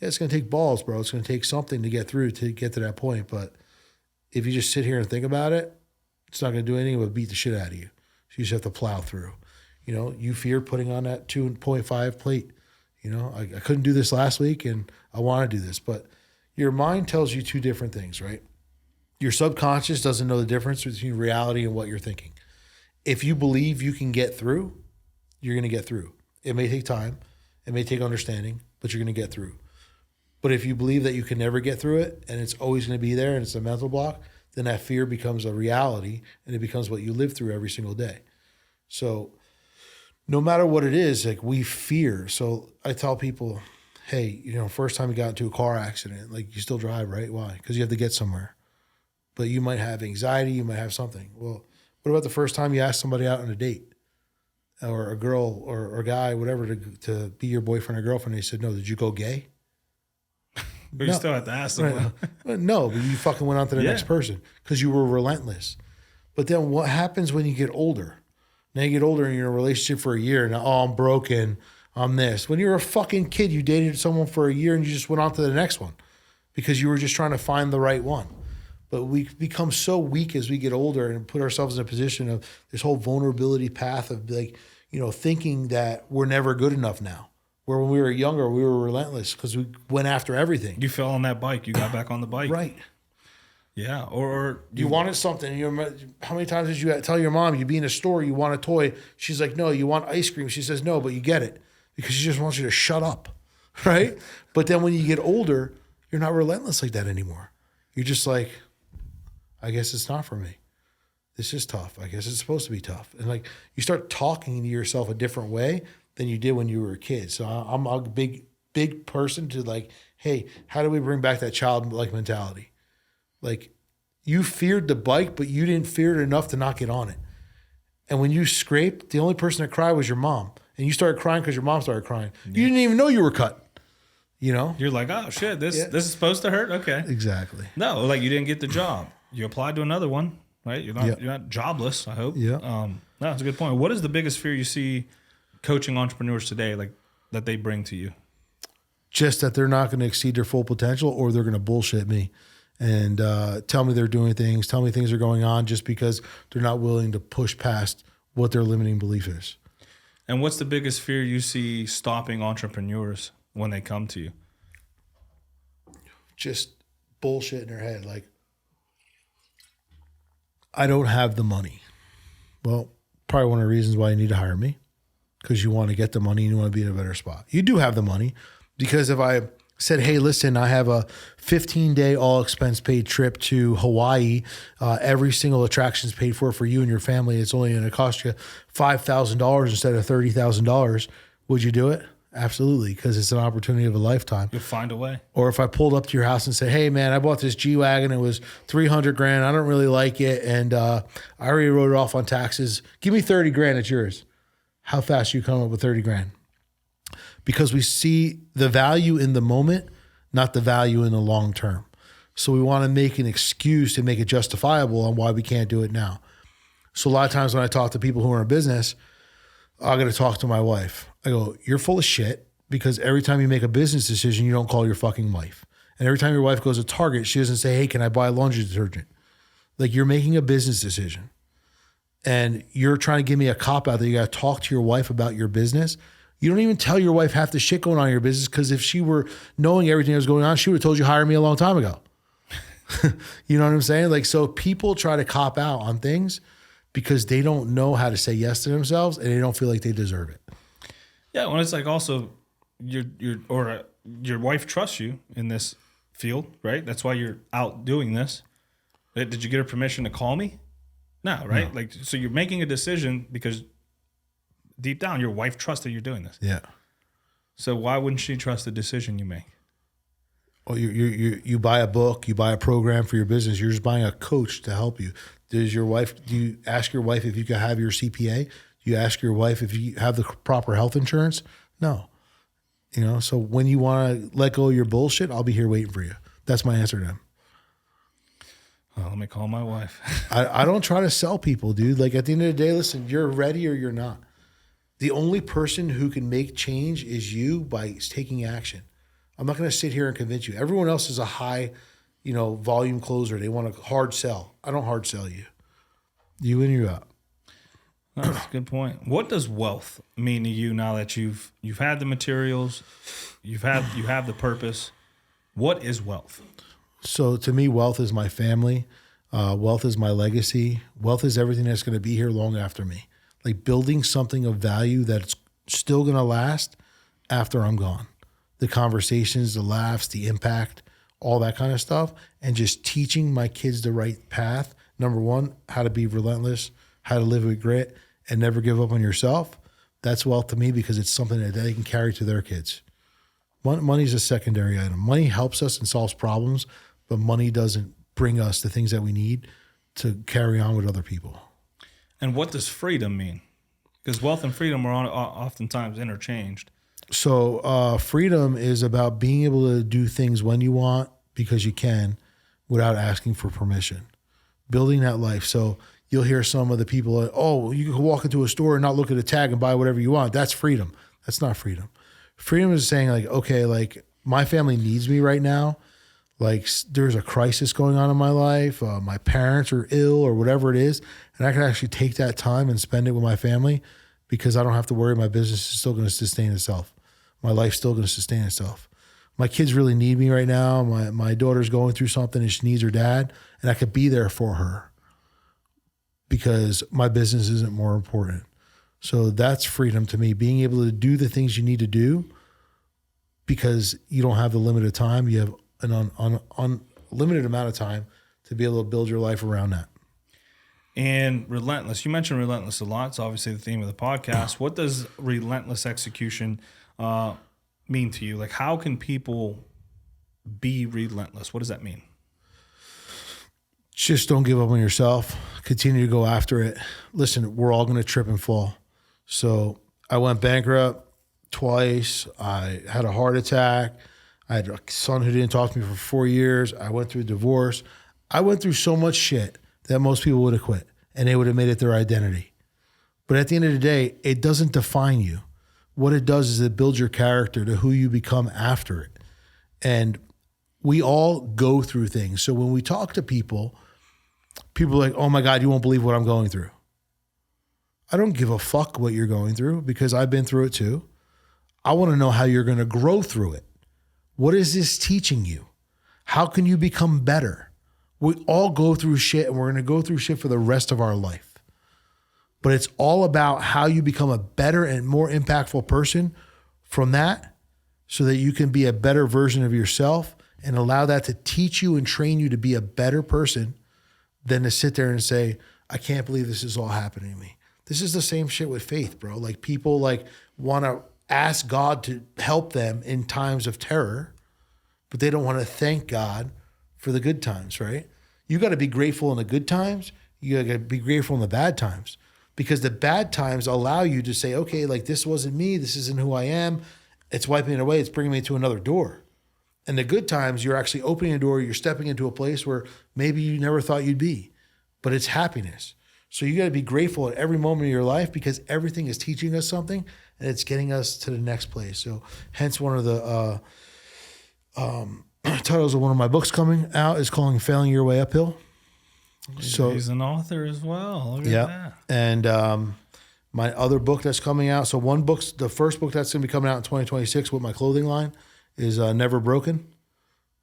yeah, it's going to take balls, bro. It's going to take something to get through to get to that point. But if you just sit here and think about it, it's not going to do anything but beat the shit out of you. So you just have to plow through. You fear putting on that 2.5 plate. I couldn't do this last week and I want to do this. But your mind tells you two different things, right? Your subconscious doesn't know the difference between reality and what you're thinking. If you believe you can get through, you're going to get through. It may take time. It may take understanding, but you're going to get through. But if you believe that you can never get through it and it's always going to be there and it's a mental block, then that fear becomes a reality and it becomes what you live through every single day. So no matter what it is, like, we fear. So I tell people, hey, first time you got into a car accident, like, you still drive, right? Why? Because you have to get somewhere. But you might have anxiety, you might have something. Well, what about the first time you asked somebody out on a date? Or a girl or a guy, whatever, to be your boyfriend or girlfriend? They said, no, did you go gay? But you still have to ask them. Right. No, but you fucking went on to the next person because you were relentless. But then what happens when you get older? Now you get older and you're in a relationship for a year. Now, I'm broken. I'm this. When you were a fucking kid, you dated someone for a year and you just went on to the next one because you were just trying to find the right one. But we become so weak as we get older and put ourselves in a position of this whole vulnerability path of, like, thinking that we're never good enough now. Where when we were younger, we were relentless because we went after everything. You fell on that bike. You got back on the bike. Right. Yeah. Or you wanted something. How many times did you tell your mom you'd be in a store, you want a toy? She's like, no, you want ice cream. She says, no, but you get it because she just wants you to shut up. Right. But then when you get older, you're not relentless like that anymore. You're just like, I guess it's not for me. This is tough. I guess it's supposed to be tough. And like, you start talking to yourself a different way than you did when you were a kid. So I'm a big person to, like, hey, how do we bring back that childlike mentality? Like, you feared the bike, but you didn't fear it enough to not get on it. And when you scraped, the only person that cried was your mom. And you started crying because your mom started crying. Yeah. You didn't even know you were cut. You're like, oh shit, this is supposed to hurt? Okay. Exactly. No, like, you didn't get the job. You applied to another one, right? You're not jobless, I hope. Yeah. No, that's a good point. What is the biggest fear you see coaching entrepreneurs today, like, that they bring to you? Just that they're not going to exceed their full potential, or they're going to bullshit me and tell me they're doing things, tell me things are going on just because they're not willing to push past what their limiting belief is. And what's the biggest fear you see stopping entrepreneurs when they come to you? Just bullshit in their head. Like, I don't have the money. Well, probably one of the reasons why you need to hire me, because you want to get the money and you want to be in a better spot. You do have the money, because if I said, hey, listen, I have a 15-day all expense paid trip to Hawaii. Every single attraction is paid for you and your family. It's only going to cost you $5,000 instead of $30,000. Would you do it? absolutely, because it's an opportunity of a lifetime. You'll find a way. Or if I pulled up to your house and say, hey man, I bought this G-Wagon, it was $300,000, I don't really like it, and I already wrote it off on taxes, give me $30,000, it's yours. How fast you come up with $30,000? Because we see the value in the moment, not the value in the long term. So we want to make an excuse to make it justifiable on why we can't do it now. So a lot of times when I talk to people who are in business, I got to talk to my wife. I go, you're full of shit because every time you make a business decision, you don't call your fucking wife. And every time your wife goes to Target, she doesn't say, hey, can I buy laundry detergent? Like, you're making a business decision and you're trying to give me a cop out that you got to talk to your wife about your business. You don't even tell your wife half the shit going on in your business, because if she were knowing everything that was going on, she would have told you hire me a long time ago. You know what I'm saying? Like, so people try to cop out on things because they don't know how to say yes to themselves and they don't feel like they deserve it. Yeah, when it's like also your wife trusts you in this field, right? That's why you're out doing this. Did you get her permission to call me? No, right? No. Like, so you're making a decision because deep down your wife trusts that you're doing this. Yeah. So why wouldn't she trust the decision you make? Well, you buy a book, you buy a program for your business. You're just buying a coach to help you. Do you ask your wife if you can have your CPA? Do you ask your wife if you have the proper health insurance? No. You know, so when you want to let go of your bullshit, I'll be here waiting for you. That's my answer to them. Well, let me call my wife. I don't try to sell people, dude. Like, at the end of the day, listen, you're ready or you're not. The only person who can make change is you by taking action. I'm not going to sit here and convince you. Everyone else is a high, volume closer. They want to hard sell. I don't hard sell you. You in, you out. That's a good point. What does wealth mean to you now that you've had the materials, you have the purpose? What is wealth? So to me, wealth is my family. Wealth is my legacy. Wealth is everything that's going to be here long after me. Like, building something of value that's still going to last after I'm gone. The conversations, the laughs, the impact, all that kind of stuff, and just teaching my kids the right path. Number one, how to be relentless, how to live with grit, and never give up on yourself. That's wealth to me, because it's something that they can carry to their kids. Money is a secondary item. Money helps us and solves problems, but money doesn't bring us the things that we need to carry on with other people. And what does freedom mean? Because wealth and freedom are oftentimes interchanged. So freedom is about being able to do things when you want, because you can, without asking for permission. Building that life. So you'll hear some of the people, you can walk into a store and not look at a tag and buy whatever you want. That's freedom. That's not freedom. Freedom is saying, like, okay, like, my family needs me right now. Like, there's a crisis going on in my life. My parents are ill or whatever it is. And I can actually take that time and spend it with my family, because I don't have to worry. My business is still going to sustain itself. My life's still going to sustain itself. My kids really need me right now. My daughter's going through something and she needs her dad, and I could be there for her because my business isn't more important. So that's freedom to me, being able to do the things you need to do because you don't have the limited time. You have an unlimited amount of time to be able to build your life around that. And relentless, you mentioned relentless a lot. It's obviously the theme of the podcast. What does relentless execution mean to you? Like, how can people be relentless? What does that mean? Just don't give up on yourself. Continue to go after it. Listen, we're all going to trip and fall. So I went bankrupt twice. I had a heart attack. I had a son who didn't talk to me for 4 years. I went through a divorce. I went through so much shit that most people would have quit and they would have made it their identity. But at the end of the day, it doesn't define you. What it does is it builds your character to who you become after it. And we all go through things. So when we talk to people are like, oh my God, you won't believe what I'm going through. I don't give a fuck what you're going through because I've been through it too. I want to know how you're going to grow through it. What is this teaching you? How can you become better? We all go through shit, and we're going to go through shit for the rest of our life. But it's all about how you become a better and more impactful person from that, so that you can be a better version of yourself and allow that to teach you and train you to be a better person than to sit there and say, I can't believe this is all happening to me. This is the same shit with faith, bro. Like, people like want to ask God to help them in times of terror, but they don't want to thank God for the good times, right? You got to be grateful in the good times. You got to be grateful in the bad times, because the bad times allow you to say, okay, like this wasn't me. This isn't who I am. It's wiping it away. It's bringing me to another door. And the good times, you're actually opening a door. You're stepping into a place where maybe you never thought you'd be, but it's happiness. So you got to be grateful at every moment of your life, because everything is teaching us something and it's getting us to the next place. So hence one of the titles of one of my books coming out is calling Failing Your Way Uphill. So he's an author as well. Look at that. And my other book that's coming out. So the first book that's going to be coming out in 2026 with my clothing line is Never Broken.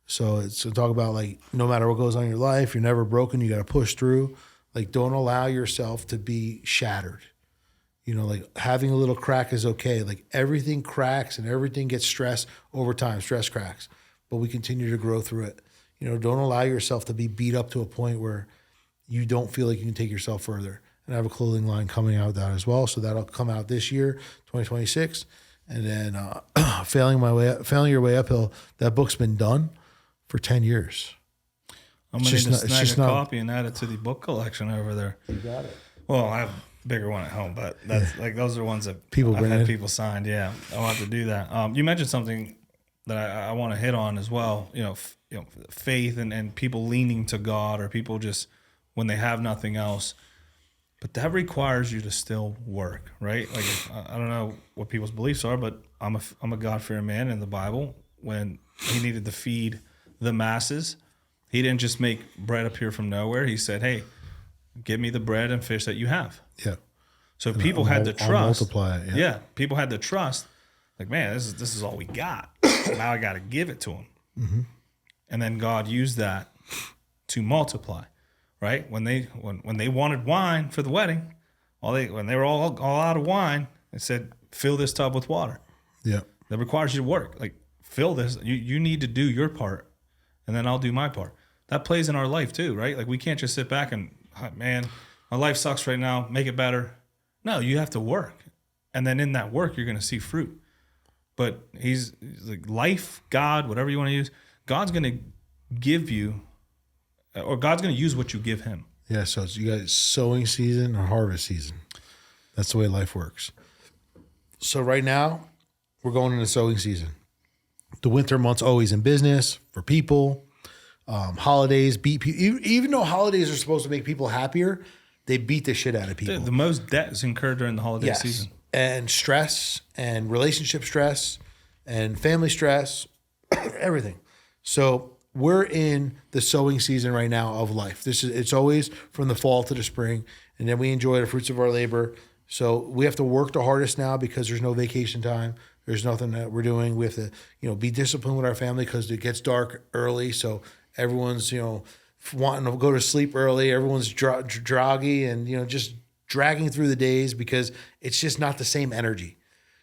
So it's to talk about like, no matter what goes on in your life, you're never broken. You got to push through. Like, don't allow yourself to be shattered. You know, like having a little crack is okay. Like everything cracks and everything gets stressed over time. Stress cracks, but we continue to grow through it. You know, don't allow yourself to be beat up to a point where you don't feel like you can take yourself further. And I have a clothing line coming out with that as well. So that'll come out this year, 2026. And then Failing Your Way Uphill, that book's been done for 10 years. I'm going to snag a copy and add it to the book collection over there. You got it. Well, I have a bigger one at home, but that's like those are ones that I've had people signed. Yeah, I'll have to do that. You mentioned something that I want to hit on as well. You know, faith and people leaning to God, or people just when they have nothing else. But that requires you to still work, right? Like I don't know what people's beliefs are, but I'm a God-fearing man. In the Bible, when he needed to feed the masses, he didn't just make bread appear from nowhere. He said, "Hey, give me the bread and fish that you have." Yeah. So and people had to trust. I'll multiply it. Yeah. People had to trust. Like, man, this is all we got. Now I got to give it to him. Mm-hmm. And then God used that to multiply. Right? When they wanted wine for the wedding, when they were all out of wine, they said, "Fill this tub with water." Yeah. That requires you to work. Like, fill this. You need to do your part, and then I'll do my part. That plays in our life too, right? Like, we can't just sit back and, man, my life sucks right now, make it better. No, you have to work. And then in that work, you're going to see fruit. But he's like life, God, whatever you want to use, God's going to give you, or God's going to use what you give him. Yeah, so you got sowing season or harvest season. That's the way life works. So right now, we're going into sowing season. The winter months always in business for people. Holidays beat people. Even though holidays are supposed to make people happier, they beat the shit out of people. The most debt is incurred during the holiday season. And stress and relationship stress and family stress, everything. So we're in the sowing season right now of life. It's always from the fall to the spring, and then we enjoy the fruits of our labor. So we have to work the hardest now because there's no vacation time. There's nothing that we're doing. We have to, be disciplined with our family because it gets dark early. So everyone's, wanting to go to sleep early. Everyone's droggy and, just dragging through the days because it's just not the same energy.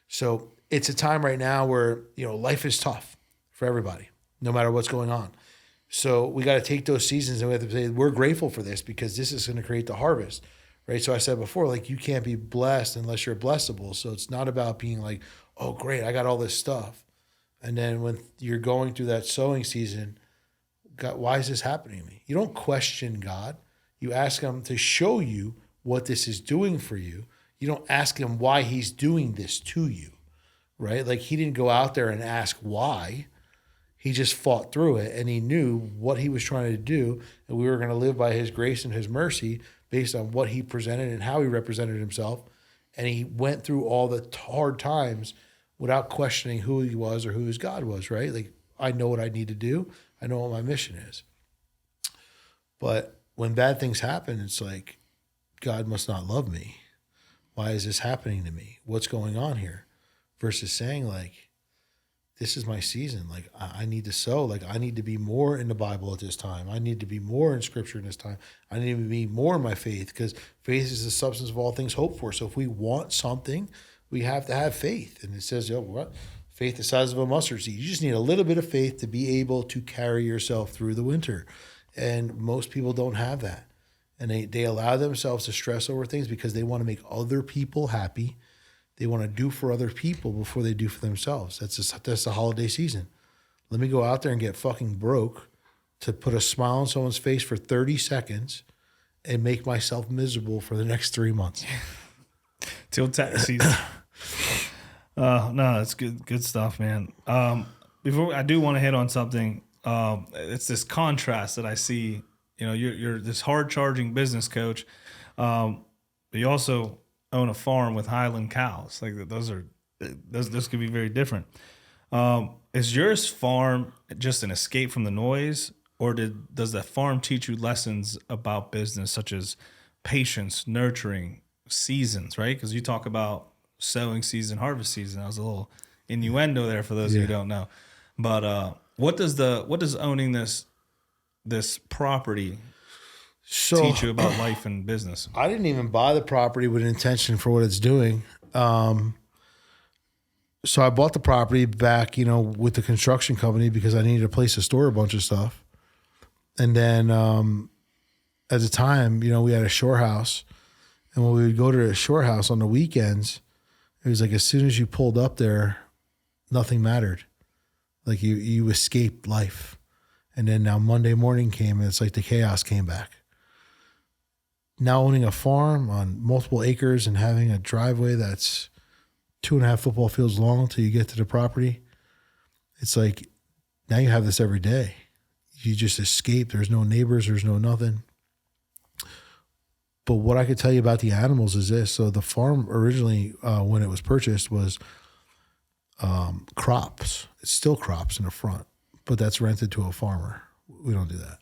So it's a time right now where, life is tough for everybody, no matter what's going on. So we got to take those seasons and we have to say, we're grateful for this because this is going to create the harvest, right? So I said before, like, you can't be blessed unless you're blessable. So it's not about being like, oh, great, I got all this stuff. And then when you're going through that sowing season, God, why is this happening to me? You don't question God. You ask him to show you what this is doing for you. You don't ask him why he's doing this to you, right? Like, he didn't go out there and ask why. He just fought through it, and he knew what he was trying to do, and we were going to live by his grace and his mercy based on what he presented and how he represented himself. And he went through all the hard times without questioning who he was or who his God was, right? Like, I know what I need to do. I know what my mission is. But when bad things happen, it's like, God must not love me. Why is this happening to me? What's going on here? Versus saying, like, this is my season. Like, I need to sow. Like, I need to be more in the Bible at this time. I need to be more in Scripture in this time. I need to be more in my faith, because faith is the substance of all things hoped for. So if we want something, we have to have faith. And it says, what? Faith the size of a mustard seed. You just need a little bit of faith to be able to carry yourself through the winter. And most people don't have that. And they allow themselves to stress over things because they want to make other people happy. They want to do for other people before they do for themselves. That's the holiday season. Let me go out there and get fucking broke to put a smile on someone's face for 30 seconds and make myself miserable for the next 3 months. Till tax season. No, it's good stuff, man. Before I do want to hit on something. It's this contrast that I see. You know, you're this hard charging business coach, but you also own a farm with Highland cows. Like those could be very different. Is yours farm just an escape from the noise, or does that farm teach you lessons about business, such as patience, nurturing, seasons, right? Because you talk about sowing season, harvest season. That was a little innuendo there for those of you who don't know. But what does owning this property teach you about life and business? I didn't even buy the property with intention for what it's doing. So I bought the property back, with the construction company because I needed a place to store a bunch of stuff. And then at the time, we had a shore house. And when we would go to the shore house on the weekends, it was like as soon as you pulled up there, nothing mattered. Like you escaped life. And then now Monday morning came and it's like the chaos came back. Now owning a farm on multiple acres and having a driveway that's 2.5 football fields long until you get to the property. It's like, now you have this every day. You just escape. There's no neighbors. There's no nothing. But what I could tell you about the animals is this. So the farm originally, when it was purchased, was crops. It's still crops in the front, but that's rented to a farmer. We don't do that.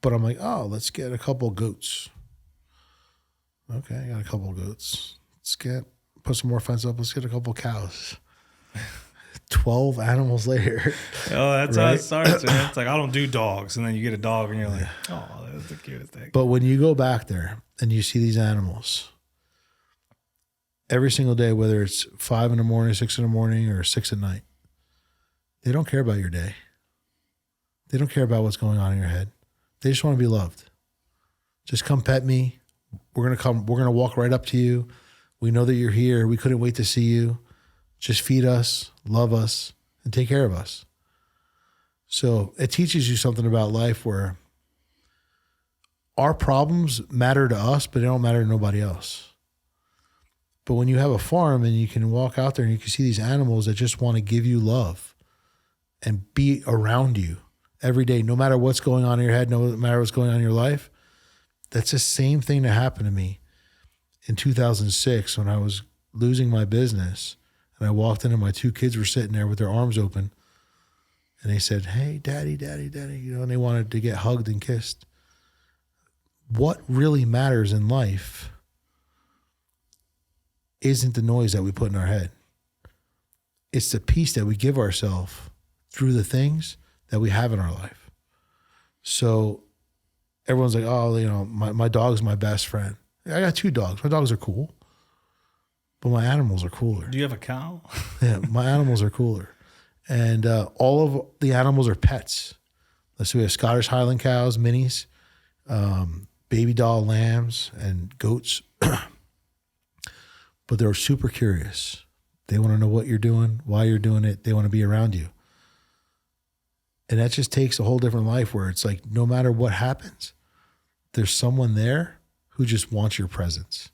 But I'm like, let's get a couple goats. Okay, I got a couple goats. Put some more fence up. Let's get a couple cows. 12 animals later. Oh, that's how it starts. Man. It's like, I don't do dogs. And then you get a dog and you're like, oh, that's the cutest thing. But when you go back there and you see these animals every single day, whether it's 5 in the morning, 6 in the morning, or 6 at night, they don't care about your day. They don't care about what's going on in your head. They just want to be loved. Just come pet me. We're going to walk right up to you. We know that you're here. We couldn't wait to see you. Just feed us, love us, and take care of us. So it teaches you something about life where our problems matter to us, but they don't matter to nobody else. But when you have a farm and you can walk out there and you can see these animals that just want to give you love and be around you every day, no matter what's going on in your head, no matter what's going on in your life, that's the same thing that happened to me in 2006 when I was losing my business. And I walked in and my 2 kids were sitting there with their arms open. And they said, hey, daddy, daddy, daddy, and they wanted to get hugged and kissed. What really matters in life isn't the noise that we put in our head. It's the peace that we give ourselves through the things that we have in our life. So everyone's like, my dog's my best friend. I got 2 dogs. My dogs are cool. But my animals are cooler. Do you have a cow? Yeah, my animals are cooler. And all of the animals are pets. So we have Scottish Highland cows, minis, baby doll lambs, and goats. But they're super curious. They want to know what you're doing, why you're doing it. They want to be around you. And that just takes a whole different life where it's like no matter what happens, there's someone there who just wants your presence.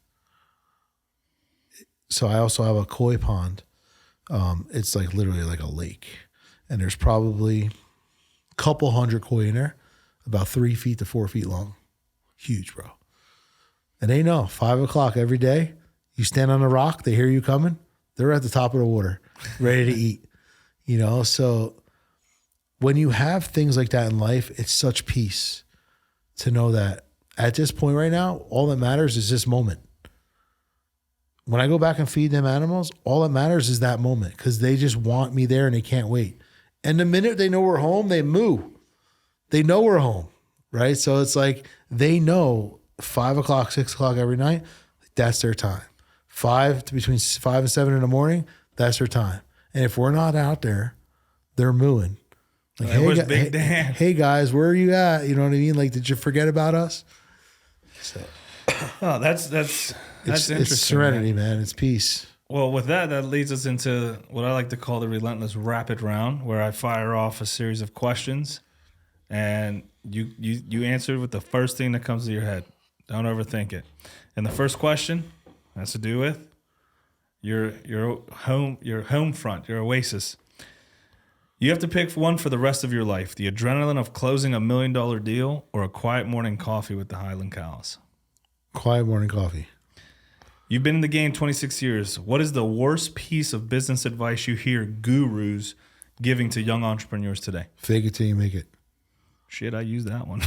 So I also have a koi pond. It's like literally like a lake. And there's probably a couple hundred koi in there, about 3 feet to 4 feet long. Huge, bro. And they know 5 o'clock every day, you stand on a rock, they hear you coming, they're at the top of the water, ready to eat. So when you have things like that in life, it's such peace to know that at this point right now, all that matters is this moment. When I go back and feed them animals, all that matters is that moment because they just want me there and they can't wait. And the minute they know we're home, they moo. They know we're home, right? So it's like they know 5 o'clock, 6 o'clock every night, that's their time. Between 5 and 7 in the morning, that's their time. And if we're not out there, they're mooing. Like, where's Big Dan? Hey guys, where are you at? You know what I mean? Like, did you forget about us? So Oh, that's interesting. It's serenity, man. man. It's peace. Well, with that leads us into what I like to call the Relentless Rapid Round, where I fire off a series of questions, and you answer with the first thing that comes to your head. Don't overthink it. And the first question has to do with your home front, your oasis. You have to pick one for the rest of your life: the adrenaline of closing $1 million deal, or a quiet morning coffee with the Highland Cows. Quiet morning coffee. You've been in the game 26 years. What is the worst piece of business advice you hear gurus giving to young entrepreneurs today? Fake it till you make it. Shit, I use that one.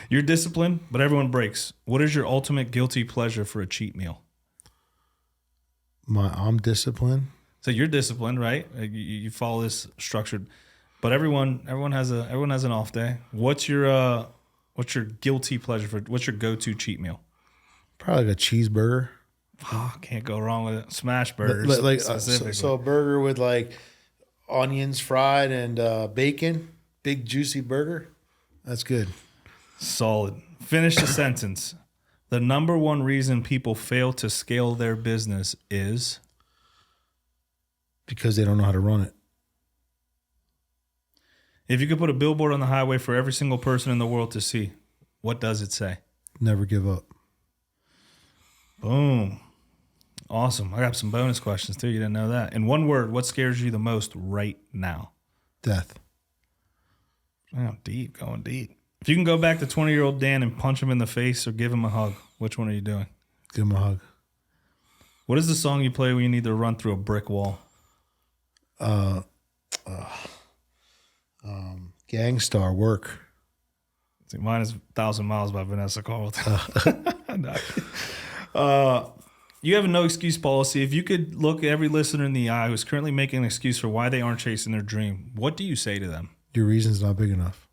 You're disciplined, but everyone breaks. What is your ultimate guilty pleasure for a cheat meal? I'm disciplined. So you're disciplined, right? You follow this structured, but everyone has an off day. What's your guilty pleasure for? What's your go-to cheat meal? Probably like a cheeseburger. Oh, can't go wrong with it. Smash burgers, Like specifically. so a burger with like onions fried and bacon, big juicy burger. That's good. Solid. Finish the sentence. The number one reason people fail to scale their business is because they don't know how to run it. If you could put a billboard on the highway for every single person in the world to see, what does it say? Never give up. Boom. Awesome. I got some bonus questions too. You didn't know that. In one word, what scares you the most right now? Death. Oh, deep. Going deep. If you can go back to 20-year-old Dan and punch him in the face or give him a hug, which one are you doing? Give him a hug. What is the song you play when you need to run through a brick wall? Gangstar Work. See, mine is 1,000 Miles by Vanessa Carlton. You have a no excuse policy. If you could look every listener in the eye who's currently making an excuse for why they aren't chasing their dream, what do you say to them? Your reason's not big enough.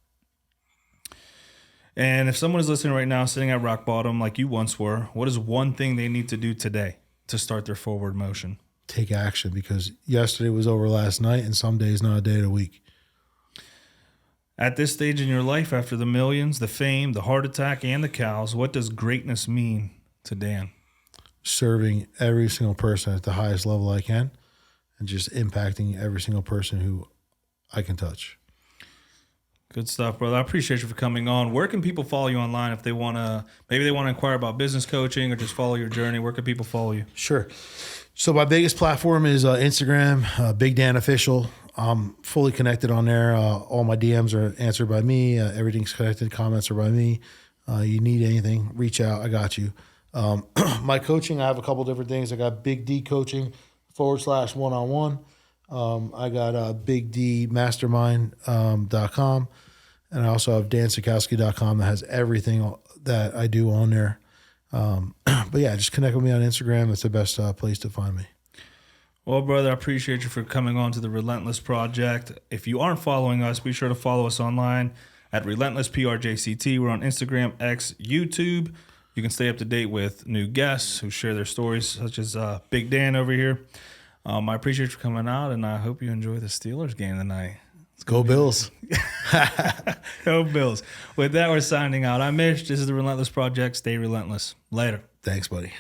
And if someone is listening right now sitting at rock bottom like you once were, what is one thing they need to do today to start their forward motion? Take action, because yesterday was over last night and some days not a day of the week. At this stage in your life, after the millions, the fame, the heart attack, and the cows, what does greatness mean to Dan? Serving every single person at the highest level I can and just impacting every single person who I can touch. Good stuff, brother. I appreciate you for coming on. Where can people follow you online if they want to, maybe they want to inquire about business coaching or just follow your journey? Where can people follow you? Sure. So my biggest platform is Instagram, Big Dan Official. I'm fully connected on there. All my DMs are answered by me. Everything's connected. Comments are by me. You need anything, reach out. I got you. My coaching, I have a couple different things. I got Big D Coaching /1-on-1. I got BigDMastermind.com. And I also have DanSachkowsky.com that has everything that I do on there. But yeah, just connect with me on Instagram. It's the best place to find me. Well, brother, I appreciate you for coming on to the Relentless Project. If you aren't following us, be sure to follow us online at Relentless PRJCT. We're on Instagram, X, YouTube. You can stay up to date with new guests who share their stories, such as Big Dan over here. I appreciate you for coming out, and I hope you enjoy the Steelers game tonight. Go Bills. Go Bills. With that, we're signing out. I'm Ish. This is the Relentless Project. Stay relentless. Later. Thanks, buddy.